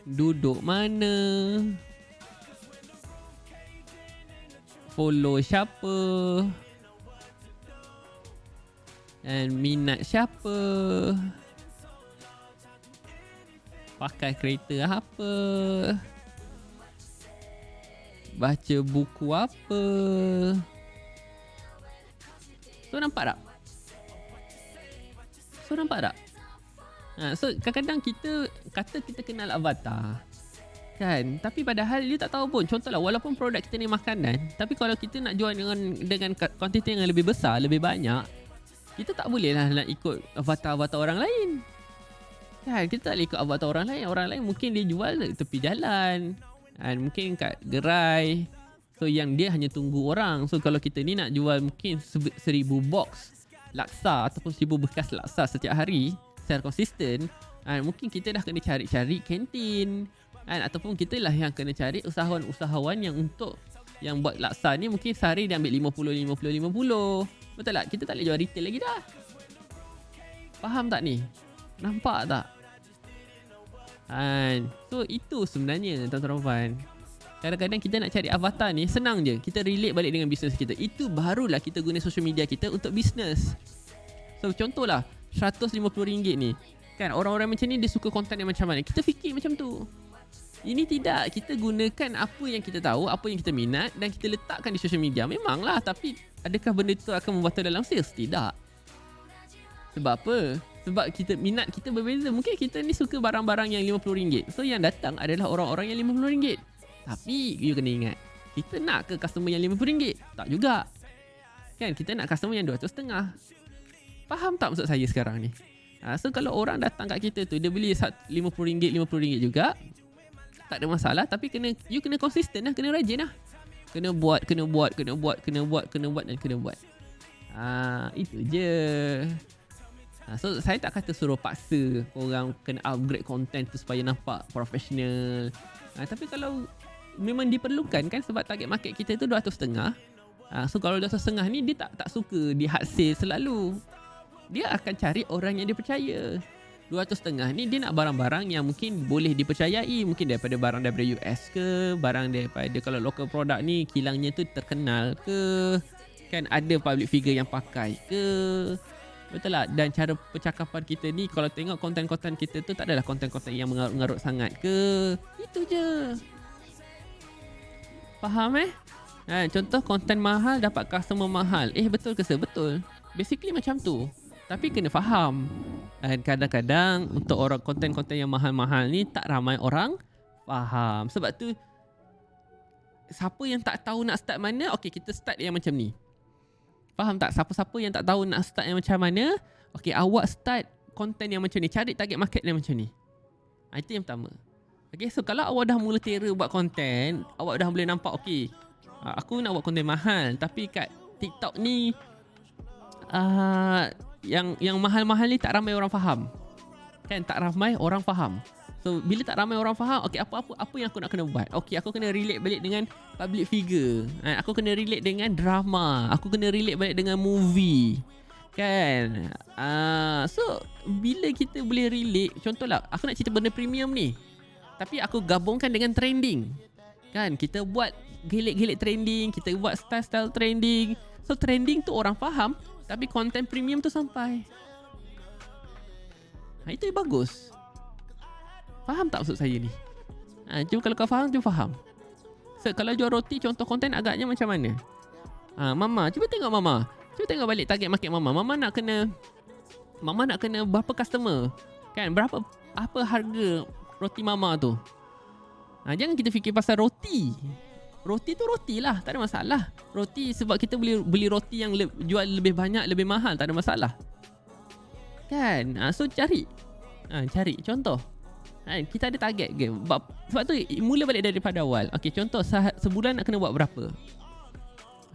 Duduk mana? Follow siapa? Dan minat siapa? Pakai kereta apa? Baca buku apa? So nampak tak? So kadang-kadang kita kata kita kenal avatar, kan? Tapi padahal dia tak tahu pun. Contohlah, walaupun produk kita ni makanan, tapi kalau kita nak jual dengan kuantiti yang lebih besar, lebih banyak, kita tak boleh lah nak ikut avatar-avatar orang lain. Kan, kita tak boleh ikut avatar orang lain. Orang lain mungkin dia jual tepi jalan, kan, mungkin kat gerai. So yang dia hanya tunggu orang. So kalau kita ni nak jual mungkin 1,000 box laksa ataupun 1,000 bekas laksa setiap hari secara konsisten, mungkin kita dah kena cari-cari kantin, ataupun kita lah yang kena cari usahawan-usahawan yang untuk yang buat laksa ni mungkin sehari dia ambil 50. Betul tak? Kita tak boleh jual retail lagi dah. Faham tak ni? Nampak tak? So itu sebenarnya tuan-tuan Puan. Kadang-kadang kita nak cari avatar ni senang je. Kita relate balik dengan bisnes kita. Itu barulah kita guna social media kita untuk bisnes. So contohlah RM150 ni, kan, orang-orang macam ni dia suka konten yang macam mana, kita fikir macam tu. Ini tidak. Kita gunakan apa yang kita tahu, apa yang kita minat dan kita letakkan di social media. Memanglah, tapi adakah benda itu akan membantu dalam sales? Tidak. Sebab apa? Sebab minat kita berbeza. Mungkin kita ni suka barang-barang yang RM50. So yang datang adalah orang-orang yang RM50. Tapi you kena ingat, kita nak ke customer yang RM50? Tak juga. Kan kita nak customer yang RM250. Faham tak maksud saya sekarang ni? So kalau orang datang kat kita tu, dia beli RM50 juga, tak ada masalah. Tapi you kena konsisten lah, kena rajin lah. Kena buat dan kena buat. Itu je. So saya tak kata suruh paksa orang kena upgrade content tu supaya nampak profesional. Tapi kalau memang diperlukan kan, sebab target market kita tu 250. So kalau 250 ni dia tak suka di hard sale selalu. Dia akan cari orang yang dia percaya. 250 ni dia nak barang-barang yang mungkin boleh dipercayai. Mungkin daripada barang daripada US ke, barang daripada, kalau local product ni kilangnya tu terkenal ke, kan ada public figure yang pakai ke. Betul tak? Dan cara percakapan kita ni, kalau tengok konten-konten kita tu tak adalah konten-konten yang mengarut-ngarut sangat ke. Itu je. Faham contoh konten mahal dapat customer mahal. Betul ke sir? Betul. Basically macam tu. Tapi kena faham. Dan kadang-kadang untuk orang konten-konten yang mahal-mahal ni tak ramai orang faham. Sebab tu siapa yang tak tahu nak start mana, okey kita start yang macam ni. Faham tak? Siapa-siapa yang tak tahu nak start yang macam mana, okey awak start konten yang macam ni. Cari target market yang macam ni. Itu yang pertama. Okay, so kalau awak dah mula terror buat konten, awak dah boleh nampak, okey, aku nak buat konten mahal, tapi kat TikTok ni yang mahal-mahal ni tak ramai orang faham. Kan, tak ramai orang faham. So bila tak ramai orang faham, okey apa yang aku nak kena buat? Okey, aku kena relate balik dengan public figure. Aku kena relate dengan drama. Aku kena relate balik dengan movie. Kan? So bila kita boleh relate, contohlah aku nak cerita benda premium ni, tapi aku gabungkan dengan trending. Kan, kita buat gelik-gelik trending, kita buat style-style trending. So trending tu orang faham, tapi konten premium tu sampai. Itu yang bagus. Faham tak maksud saya ni? Cuma kalau kau faham, cuba faham. So kalau jual roti, contoh konten agaknya macam mana? Mama, cuba tengok Mama. Cuba tengok balik target market Mama. Mama nak kena berapa customer? Kan, apa harga roti Mama tu? Jangan kita fikir pasal roti. Roti tu roti lah, tak ada masalah. Roti sebab kita beli roti yang jual lebih banyak, lebih mahal, tak ada masalah. Kan? So cari contoh. Kita ada target ke? Sebab tu mula balik daripada awal. Okey, contoh sebulan nak kena buat berapa?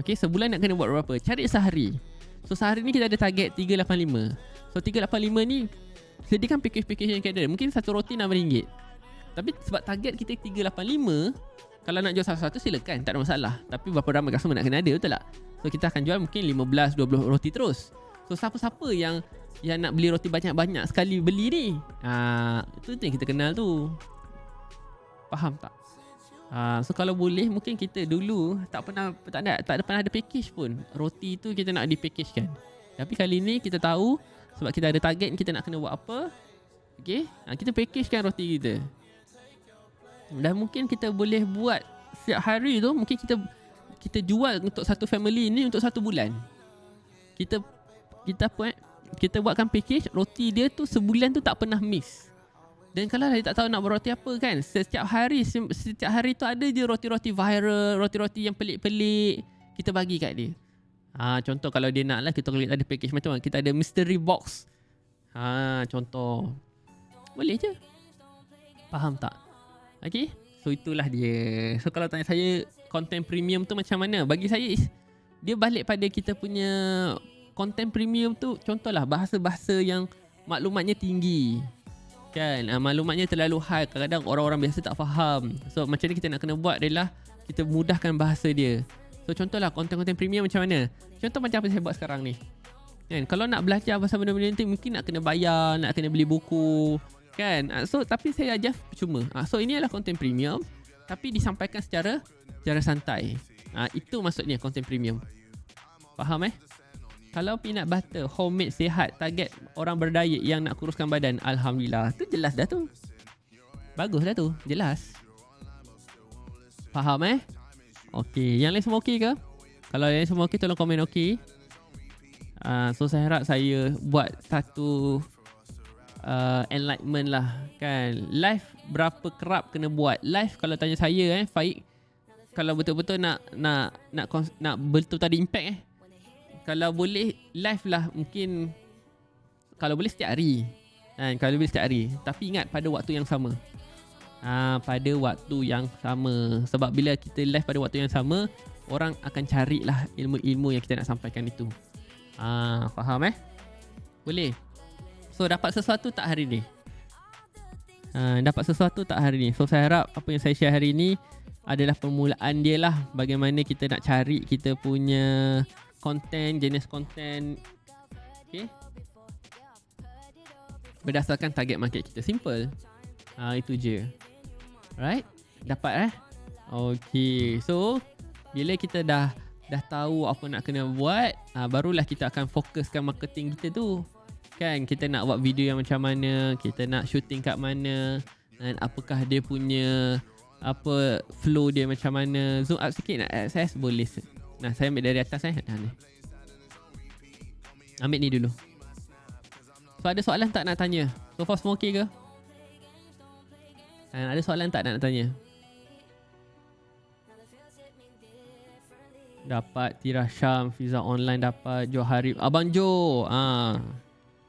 Okey, sebulan nak kena buat berapa? Cari sehari. So sehari ni kita ada target 385. So 385 ni sediakan package-package yang kita ada. Mungkin satu roti RM6. Tapi sebab target kita 385, kalau nak jual satu-satu silakan, tak ada masalah. Tapi berapa ramai customer nak kena ada, betul tak? So kita akan jual mungkin 15-20 roti terus. So siapa-siapa yang nak beli roti banyak-banyak sekali beli ni, itu yang kita kenal tu. Faham tak? So kalau boleh, mungkin kita dulu tak pernah ada package pun. Roti tu kita nak di-packagekan. Tapi kali ni kita tahu, sebab kita ada target kita nak kena buat apa. Okay, kita packagekan roti kita. Dan mungkin kita boleh buat setiap hari tu, mungkin kita jual untuk satu family ni untuk 1 bulan. Kita buatkan package roti dia tu sebulan tu tak pernah miss. Dan kalau dia tak tahu nak buat roti apa kan, setiap hari tu ada je roti-roti viral, roti-roti yang pelik-pelik kita bagi kat dia. Contoh kalau dia nak lah, kita ada package macam mana, kita ada mystery box. Contoh. Boleh je. Faham tak? Okay, so itulah dia. So kalau tanya saya, content premium tu macam mana? Bagi saya, dia balik pada kita punya content premium tu. Contohlah bahasa-bahasa yang maklumatnya tinggi. Kan, maklumatnya terlalu high, kadang-kadang orang-orang biasa tak faham. So macam ni kita nak kena buat adalah kita mudahkan bahasa dia. So contohlah konten-konten premium macam mana? Contoh macam apa saya buat sekarang ni. Kan, kalau nak belajar pasal benda-benda ni mungkin nak kena bayar, nak kena beli buku. Kan, so tapi saya ajar percuma. So ini adalah konten premium, tapi disampaikan secara santai. Itu maksudnya konten premium. Faham Kalau peanut butter homemade sihat, target orang berdiet yang nak kuruskan badan, alhamdulillah, tu jelas dah tu. Bagus dah tu, jelas. Faham Okey, yang lain semua okey ke? Kalau yang lain semua okey, tolong komen okey. So saya harap saya buat satu enlightenment lah kan. Live berapa kerap kena buat? Live kalau tanya saya Faik, kalau betul-betul nak betul tadi impact kalau boleh live lah, mungkin kalau boleh setiap hari kan, kalau boleh setiap hari, tapi ingat pada waktu yang sama. Pada waktu yang sama, sebab bila kita live pada waktu yang sama, orang akan carilah ilmu-ilmu yang kita nak sampaikan itu. Faham Boleh. So dapat sesuatu tak hari ni? Dapat sesuatu tak hari ni? So saya harap apa yang saya share hari ni adalah permulaan dia lah, bagaimana kita nak cari kita punya konten, jenis konten. Okay, berdasarkan target market kita. Simple. Itu je. Right? Dapat Okay. So bila kita dah tahu apa nak kena buat, barulah kita akan fokuskan marketing kita tu. Kan, kita nak buat video yang macam mana, kita nak shooting kat mana, dan apakah dia punya flow dia macam mana. Zoom up sikit nak access boleh. Nah, saya ambil dari atas ni. Ambil ni dulu. So ada soalan tak nak tanya? So far semua okey ke? Ada soalan tak nak tanya? Dapat Tira Syam, Fiza Online dapat, Johari, Abang Jo.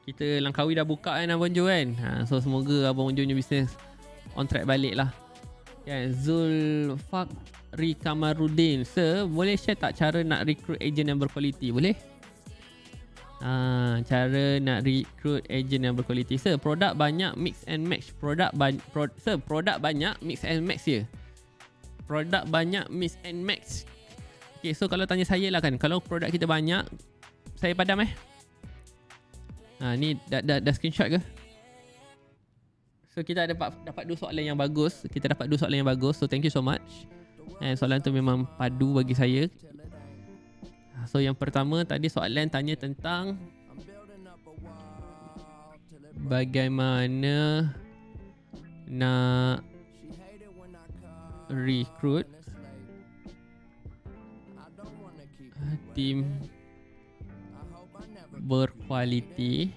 Kita Langkawi dah buka kan Abang Jo kan. So semoga Abang Jo punya bisnes on track balik lah. Kan, Zulfakri Kamarudin. Sir, boleh share tak cara nak recruit agent yang berkualiti? Boleh? Cara nak recruit agent yang berkualiti. Sir, produk banyak, mix and match. Produk banyak, mix and match je. Produk banyak, mix and match. Okay, so kalau tanya saya lah kan, kalau produk kita banyak, saya padam ni dah screenshot ke? So kita dapat dua soalan yang bagus. So thank you so much. Soalan tu memang padu bagi saya. So yang pertama tadi soalan tanya tentang bagaimana nak recruit tim berkualiti.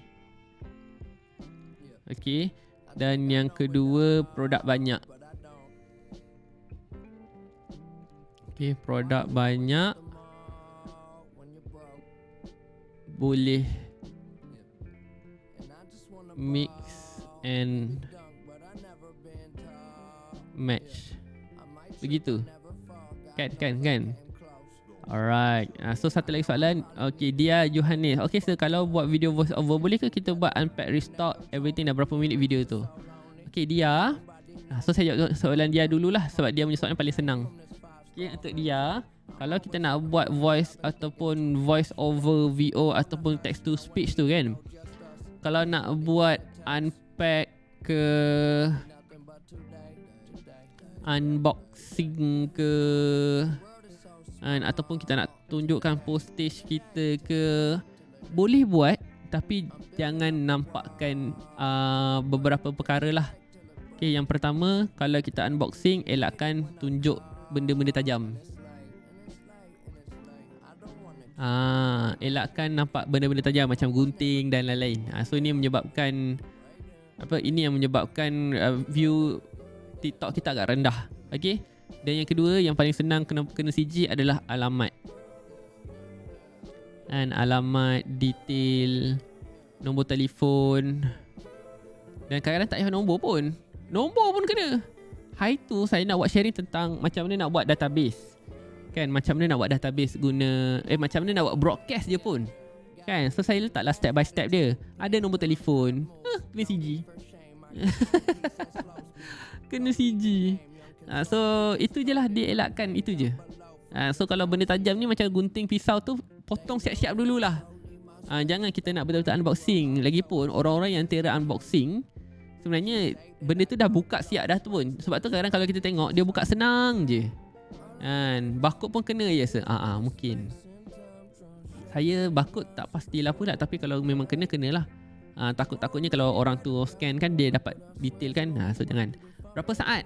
Okay. Dan yang kedua, produk banyak. Okay, produk banyak. Boleh mix and match. Begitu. Kan? Alright. So satu lagi soalan. Okay, dia Johannes. Okay, so kalau buat video voice over, boleh ke kita buat unpack, restock, everything dah berapa minit video tu? Okay, dia. So saya jawab soalan dia dululah, sebab dia punya soalan paling senang. Okay, untuk dia, kalau kita nak buat voice ataupun voice over VO ataupun text to speech tu kan, kalau nak buat unpack ke unboxing ke, ataupun kita nak tunjukkan postage kita ke, boleh buat, tapi jangan nampakkan beberapa perkara lah. Okay, yang pertama, kalau kita unboxing, elakkan tunjuk benda-benda tajam. Elakkan nampak benda-benda tajam macam gunting dan lain-lain. So ini menyebabkan ini yang menyebabkan view TikTok kita agak rendah. Okay. Dan yang kedua, yang paling senang kena CG adalah alamat. Alamat, detail, nombor telefon. Dan kadang-kadang tak payah nombor pun. Nombor pun kena. Hari tu saya nak buat sharing tentang macam mana nak buat database. Kan, macam mana nak buat database guna macam mana nak buat broadcast je pun. Kan, so saya letaklah step by step dia. Ada nombor telefon, kena CG. Kena CG. So itu je lah, dia elakkan itu je. So kalau benda tajam ni macam gunting pisau tu, potong siap-siap dululah. Jangan kita nak betul-betul unboxing. Lagipun orang-orang yang tera unboxing, sebenarnya benda tu dah buka siap dah tu pun. Sebab tu kadang-kadang kalau kita tengok, dia buka senang je. Barcode pun kena je. Mungkin saya barcode tak pastilah pula, tapi kalau memang kenalah. Takut-takutnya kalau orang tu scan kan, dia dapat detail kan. So jangan. Berapa saat?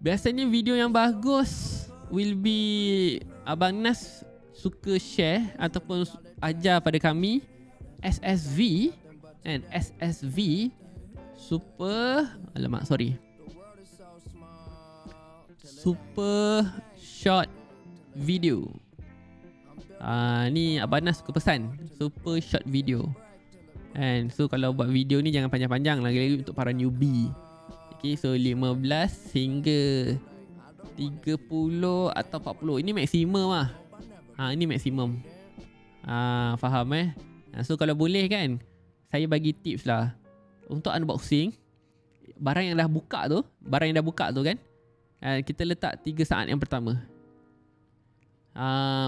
Biasanya video yang bagus will be Abang Nas suka share ataupun ajar pada kami SSV and SSV super short video. Ni Abang Nas suka pesan super short video. And so kalau buat video ni jangan panjang-panjang, lagi-lagi untuk para newbie. Okay, so 15 hingga 30 atau 40. Ini maksimum lah. Ini maksimum. Faham So kalau boleh kan, saya bagi tips lah. Untuk unboxing, barang yang dah buka tu kan, kita letak 3 saat yang pertama.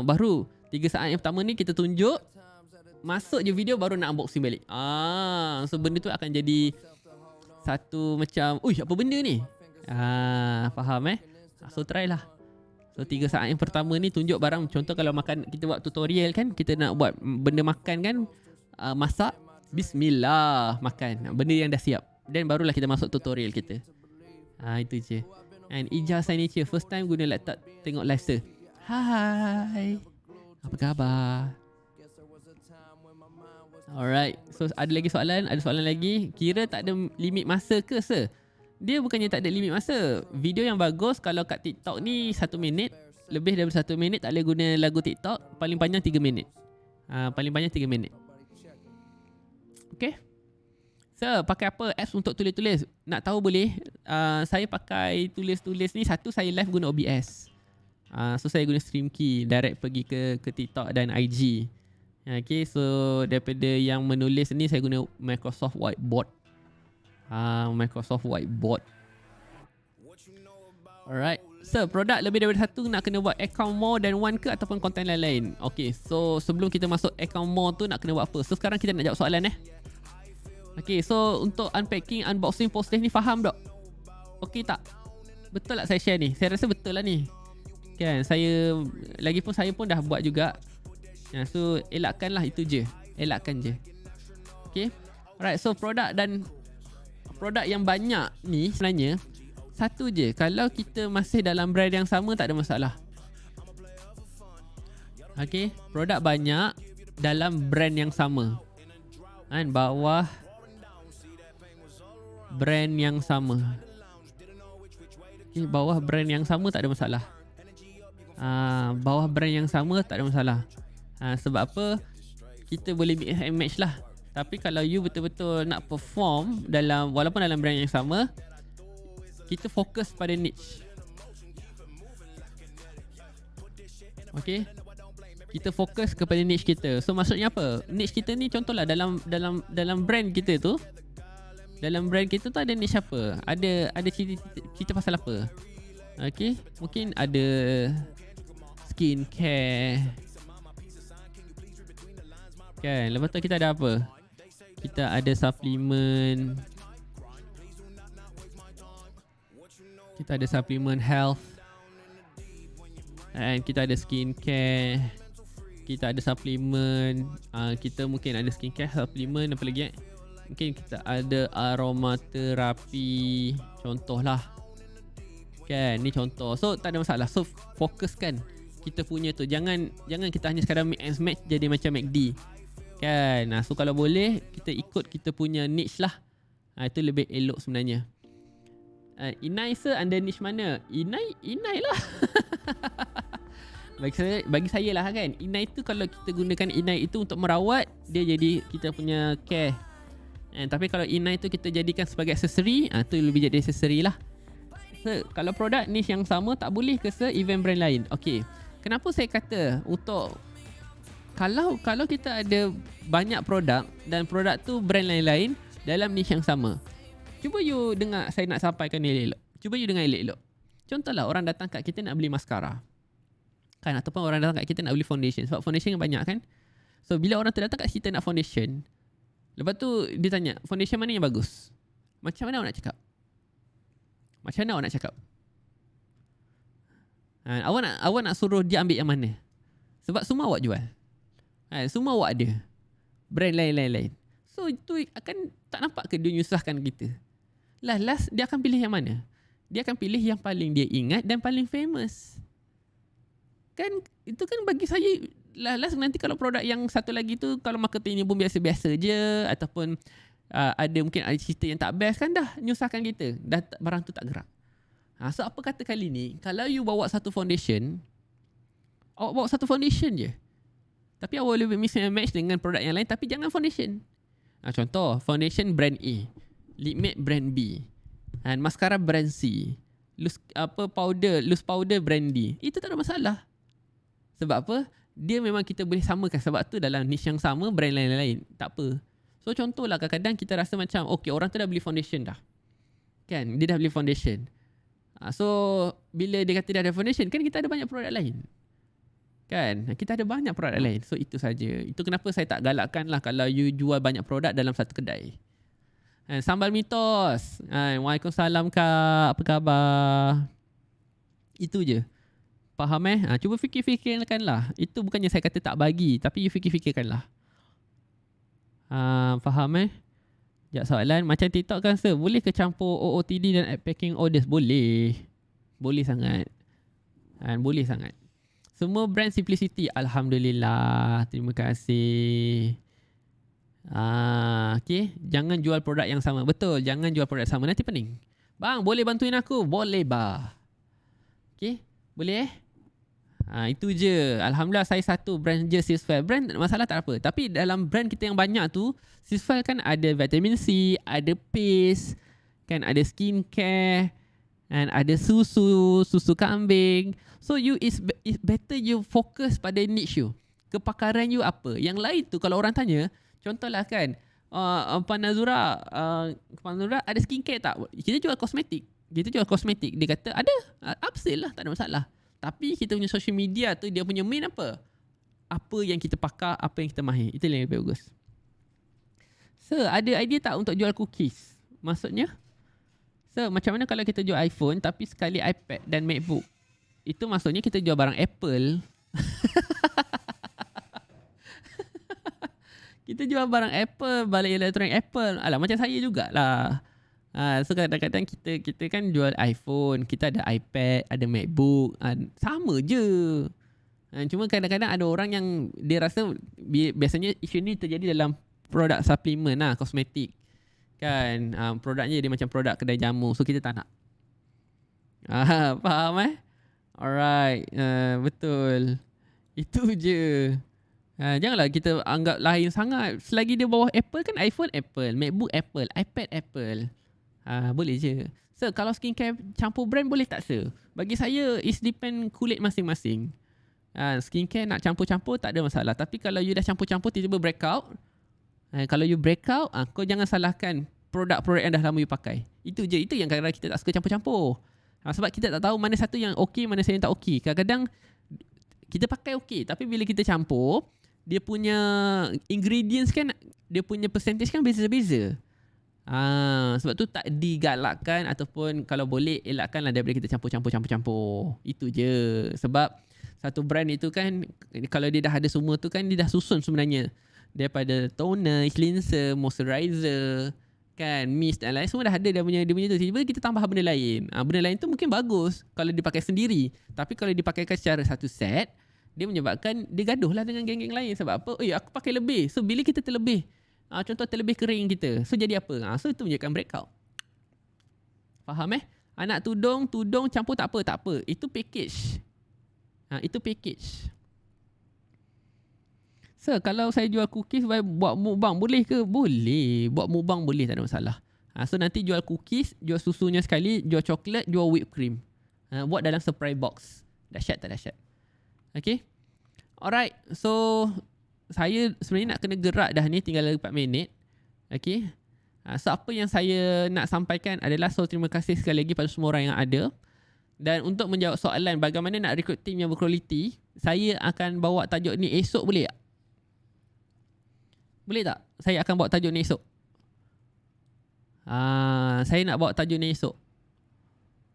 Baru 3 saat yang pertama ni kita tunjuk, masuk je video baru nak unboxing balik. So benda tu akan jadi satu macam, apa benda ni? Faham So try lah. So 3 saat yang pertama ni tunjuk barang. Contoh kalau makan, kita buat tutorial kan, kita nak buat benda makan kan, masak, bismillah, makan benda yang dah siap, then barulah kita masuk tutorial kita. Itu je. And Ija Signature, first time guna laptop tengok live sir. Hai, apa khabar? Alright, so ada lagi soalan? Ada soalan lagi? Kira tak ada limit masa ke sir? Dia bukannya tak ada limit masa. Video yang bagus kalau kat TikTok ni 1 minit. Lebih daripada 1 minit tak boleh guna lagu TikTok. Paling panjang 3 minit. Paling banyak 3 minit. Okay. So pakai apa apps untuk tulis-tulis? Nak tahu boleh. Saya pakai tulis-tulis ni. Satu, saya live guna OBS. So saya guna StreamKey. Direct pergi ke TikTok dan IG. Okay, so daripada yang menulis ni saya guna Microsoft Whiteboard. Microsoft Whiteboard. Alright. So produk lebih daripada satu nak kena buat account more than one ke ataupun konten lain-lain? Okay, so sebelum kita masuk account more tu nak kena buat apa? So sekarang kita nak jawab soalan Okay, so untuk unpacking, unboxing, post ni faham tak? Okay tak? Betul tak saya share ni? Saya rasa betul lah ni. Kan, lagipun saya pun dah buat juga. So elakkanlah itu je. Elakkan je. Okay. Alright, so produk yang banyak ni sebenarnya satu je. Kalau kita masih dalam brand yang sama tak ada masalah. Okay, produk banyak dalam brand yang sama. Kan, bawah brand yang sama. Okay, bawah brand yang sama tak ada masalah. Bawah brand yang sama tak ada masalah. Sebab apa? Kita boleh mix and match lah. Tapi kalau you betul-betul nak perform walaupun dalam brand yang sama, kita fokus pada niche. Okay, kita fokus kepada niche kita. So maksudnya apa? Niche kita ni contohlah dalam brand kita tu, dalam brand kita tu ada niche apa? Ada cerita pasal apa? Okay, mungkin ada skincare kan. Lepas tu kita ada apa? Kita ada suplemen. Kita ada suplemen health. And kita ada skincare. Kita ada suplemen. Kita mungkin ada skincare, suplemen, apa lagi mungkin kita ada aromaterapi. Contohlah. Kan, ni contoh. So tak ada masalah. So fokuskan kita punya tu. Jangan kita hanya sekadar mix and match jadi macam MACD. Kan. So kalau boleh kita ikut kita punya niche lah. Itu lebih elok sebenarnya. Inai sir, anda niche mana? Inai lah. Bagi saya lah kan. Inai tu kalau kita gunakan inai itu untuk merawat, dia jadi kita punya care. Tapi kalau inai tu kita jadikan sebagai aksesori, tu lebih jadi aksesori lah. So, kalau produk niche yang sama tak boleh ke sir event brand lain? Okay. Kenapa saya kata untuk kalau kita ada banyak produk dan produk tu brand lain-lain dalam niche yang sama. Cuba you dengar saya nak sampaikan ni elok. Cuba you dengar elok-elok. Contohlah orang datang kat kita nak beli maskara. Kan, ataupun orang datang kat kita nak beli foundation. Sebab foundation yang banyak kan. So bila orang tu datang kat kita nak foundation, lepas tu dia tanya, foundation mana yang bagus? Macam mana awak nak cakap? Awak nak suruh dia ambil yang mana? Sebab semua awak jual. Semua awak ada brand lain-lain. So itu akan tak nampak ke dia nyusahkan kita? Last dia akan pilih yang mana? Dia akan pilih yang paling dia ingat dan paling famous. Kan itu kan bagi saya last nanti kalau produk yang satu lagi tu kalau marketingnya pun biasa-biasa je ataupun ada mungkin ada cerita yang tak best kan dah nyusahkan kita. Dah barang tu tak gerak. So apa kata kali ni kalau you bawa satu foundation, awak bawa satu foundation je. Tapi awak boleh mix and match dengan produk yang lain tapi jangan foundation. Contoh foundation brand A, lip matte brand B, and mascara brand C, loose powder brand D. Itu tak ada masalah. Sebab apa? Dia memang kita boleh samakan. Sebab tu dalam niche yang sama, brand lain-lain. Tak apa. So contohlah kadang-kadang kita rasa macam, okay, orang tu dah beli foundation dah. Kan? Dia dah beli foundation. So bila dia kata dia ada foundation, kan kita ada banyak produk lain. Kan? Kita ada banyak produk lain. So itu saja. Itu kenapa saya tak galakkan lah kalau you jual banyak produk dalam satu kedai. Sambal mitos. Waalaikumsalam Kak. Apa khabar? Itu je. Faham cuba fikir-fikirkanlah. Itu bukannya saya kata tak bagi, tapi you fikir-fikirkanlah. Faham Sekejap soalan. Macam TikTok kan sir, boleh ke campur OOTD dan ad packing orders? Boleh. Boleh sangat. Boleh sangat. Semua brand simplicity. Alhamdulillah. Terima kasih. Okay. Jangan jual produk yang sama. Betul. Jangan jual produk sama. Nanti pening. Bang, boleh bantuin aku? Boleh bah. Okay. Boleh itu je. Alhamdulillah saya satu brand je Sisfile. Brand masalah tak apa. Tapi dalam brand kita yang banyak tu, Sisfile kan ada vitamin C, ada paste, kan ada skincare, and ada susu kambing. So you is better you fokus pada niche you. Kepakaran you apa. Yang lain tu kalau orang tanya, contohlah kan, Puan Nazura ada skincare tak? Kita jual kosmetik. Dia kata ada, upsell lah, tak ada masalah. Tapi kita punya social media tu dia punya main apa? Apa yang kita pakar, apa yang kita mahir. Itu yang lebih bagus. Sir, ada idea tak untuk jual cookies? Maksudnya? Sir, macam mana kalau kita jual iPhone tapi sekali iPad dan MacBook? Itu maksudnya kita jual barang Apple. Kita jual barang Apple, balik elektronik Apple. Alah, macam saya jugalah. So kadang-kadang kita kan jual iPhone, kita ada iPad, ada MacBook, sama je. Cuma kadang-kadang ada orang yang dia rasa biasanya isu ni terjadi dalam produk suplemen lah, kosmetik. Kan, produknya dia macam produk kedai jamu. So kita tak nak. Faham Alright, betul. Itu je. Janganlah kita anggap lain sangat. Selagi dia bawah Apple kan, iPhone Apple, MacBook Apple, iPad Apple. Boleh je. So kalau skincare campur brand boleh tak sir? Bagi saya is depend kulit masing-masing. Skincare nak campur-campur tak ada masalah. Tapi kalau you dah campur-campur tiba-tiba breakout, kalau you breakout, kau jangan salahkan produk-produk yang dah lama you pakai. Itu je. Itu yang kadang-kadang kita tak suka campur-campur. Sebab kita tak tahu mana satu yang okey, mana satu yang tak okey. Kadang-kadang kita pakai okey, tapi bila kita campur, dia punya ingredients kan, dia punya percentage kan beza-beza. Sebab tu tak digalakkan ataupun kalau boleh elakkanlah daripada kita campur. Itu je. Sebab satu brand itu kan kalau dia dah ada semua tu kan dia dah susun sebenarnya. Daripada toner, cleanser, moisturizer, kan, mist dan lain semua dah ada dia punya tu. Tiba-tiba kita tambah benda lain. Benda lain tu mungkin bagus kalau dipakai sendiri. Tapi kalau dipakaikan secara satu set, dia menyebabkan dia gaduh lah dengan geng-geng lain. Sebab apa? Aku pakai lebih. So bila kita terlebih, contoh terlebih kering kita, so jadi apa? So itu menyebabkan breakout. Faham Anak tudung campur tak apa. Itu package. Itu package. So kalau saya jual cookies buat mukbang boleh ke? Boleh. Buat mukbang boleh, tak ada masalah. So nanti jual cookies, jual susunya sekali, jual coklat, jual whipped cream. Buat dalam surprise box. Dahsyat tak dahsyat? Okay. Alright. So saya sebenarnya nak kena gerak dah ni, tinggal 4 minit. Okay. So apa yang saya nak sampaikan adalah, so terima kasih sekali lagi pada semua orang yang ada. Dan untuk menjawab soalan bagaimana nak rekrut tim yang berkualiti, saya akan bawa tajuk ni esok, boleh tak? Boleh tak? Saya akan bawa tajuk ni esok. Saya nak bawa tajuk ni esok.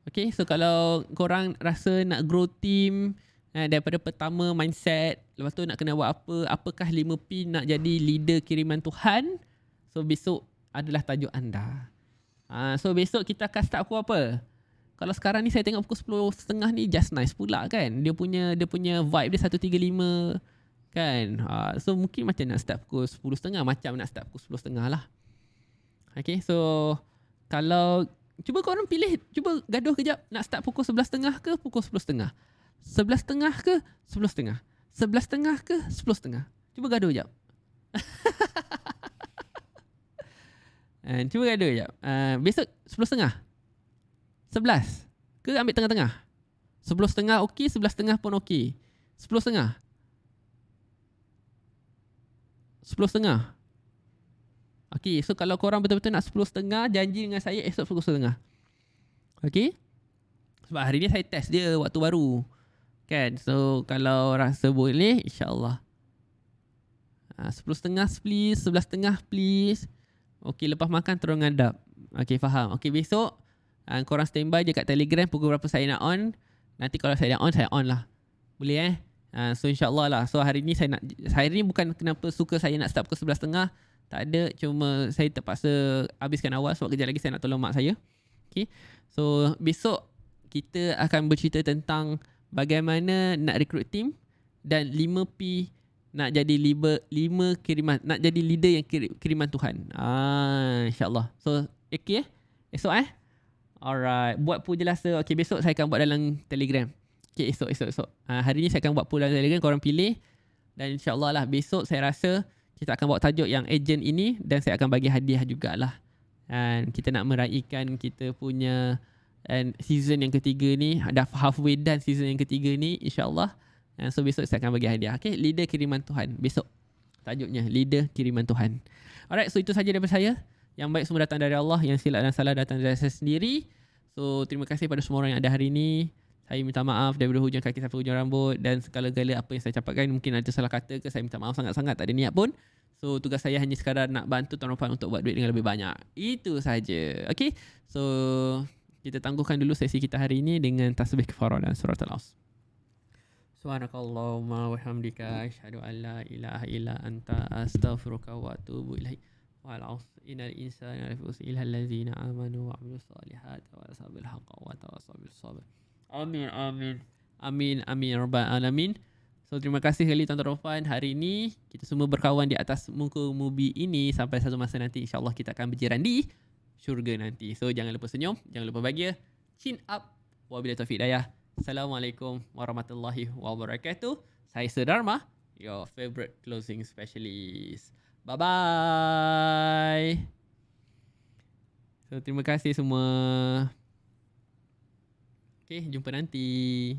Okay, so kalau korang rasa nak grow team, daripada pertama mindset, lepas tu nak kena buat apa, apakah 5P nak jadi leader kiriman Tuhan, so besok adalah tajuk anda. So besok kita akan start pukul apa? Kalau sekarang ni saya tengok pukul 10.30 ni just nice pula kan. Dia punya vibe dia 1.35 kan. So mungkin macam nak start pukul 10.30, macam nak start pukul 10.30 lah. Okay, so kalau cuba korang pilih, cuba gaduh kejap, nak start pukul 11.30 ke pukul 10.30? 11.30 ke 10.30? 11.30 ke 10.30? Cuba gaduh kejap. Cuba gaduh kejap. Besok 10.30? 11 ke ambil tengah-tengah? 10.30 okey, 11.30 pun okey. 10.30? 10.30? Okey, so kalau korang betul-betul nak 10.30, janji dengan saya esok pukul 10.30. Okey? Sebab hari ni saya test dia waktu baru. Kan? So kalau rasa boleh, insyaAllah. 10.30 please, 11.30 please. Okey, lepas makan terus ngadap. Okey, faham. Okey, besok korang standby je kat Telegram pukul berapa saya nak on. Nanti kalau saya on lah. Boleh so insyaAllah lah. So hari ni hari ni bukan kenapa suka saya nak start pukul 11.30. Tak ada, cuma saya terpaksa habiskan awal sebab kejap lagi saya nak tolong mak saya. Okay. So besok kita akan bercerita tentang bagaimana nak recruit team dan 5P nak jadi nak jadi leader yang kiriman Tuhan. InsyaAllah. So okay esok alright, buat poll jelasa. Okay, besok saya akan buat dalam Telegram. Okay, esok. Hari ni saya akan buat poll dalam Telegram, korang pilih. Dan insyaAllah lah besok saya rasa kita akan bawa tajuk yang agent ini dan saya akan bagi hadiah jugalah. Dan kita nak meraihkan kita punya season yang ketiga ni. Dah halfway done season yang ketiga ni, insyaAllah. So besok saya akan bagi hadiah. Okay, leader kiriman Tuhan. Besok tajuknya leader kiriman Tuhan. Alright, so itu saja daripada saya. Yang baik semua datang dari Allah, yang silap dan salah datang dari saya sendiri. So terima kasih pada semua orang yang ada hari ini. Saya minta maaf daripada hujung kaki sampai hujung rambut dan segala-gala apa yang saya cakapkan mungkin ada salah kata ke, saya minta maaf sangat-sangat, tak ada niat pun. So tugas saya hanya sekadar nak bantu Tuan Rofan untuk buat duit dengan lebih banyak. Itu saja. Okay, so kita tangguhkan dulu sesi kita hari ini dengan tasbih kafarah dan surat Al-Asr. Subhanakallahumma wa bihamdika asyhadu an la ilaha illa anta astaghfiruka wa atubu ilaik. Wal 'asr innal insana lafi khusr illa allazina amanu wa 'amilus solihati wa tawasaw bil haqqi wa tawasaw bis sabr. Amin rabbal alamin. So terima kasih sekali Tuan Rofan. Hari ini kita semua berkawan di atas muka bumi ini sampai satu masa nanti insya-Allah kita akan berjiran di syurga nanti. So jangan lupa senyum, jangan lupa bahagia. Chin up. Wabillahi taufiq hidayah. Assalamualaikum warahmatullahi wabarakatuh. Saya Sedharma, your favorite closing specialist. Bye-bye. So terima kasih semua. Okay, jumpa nanti.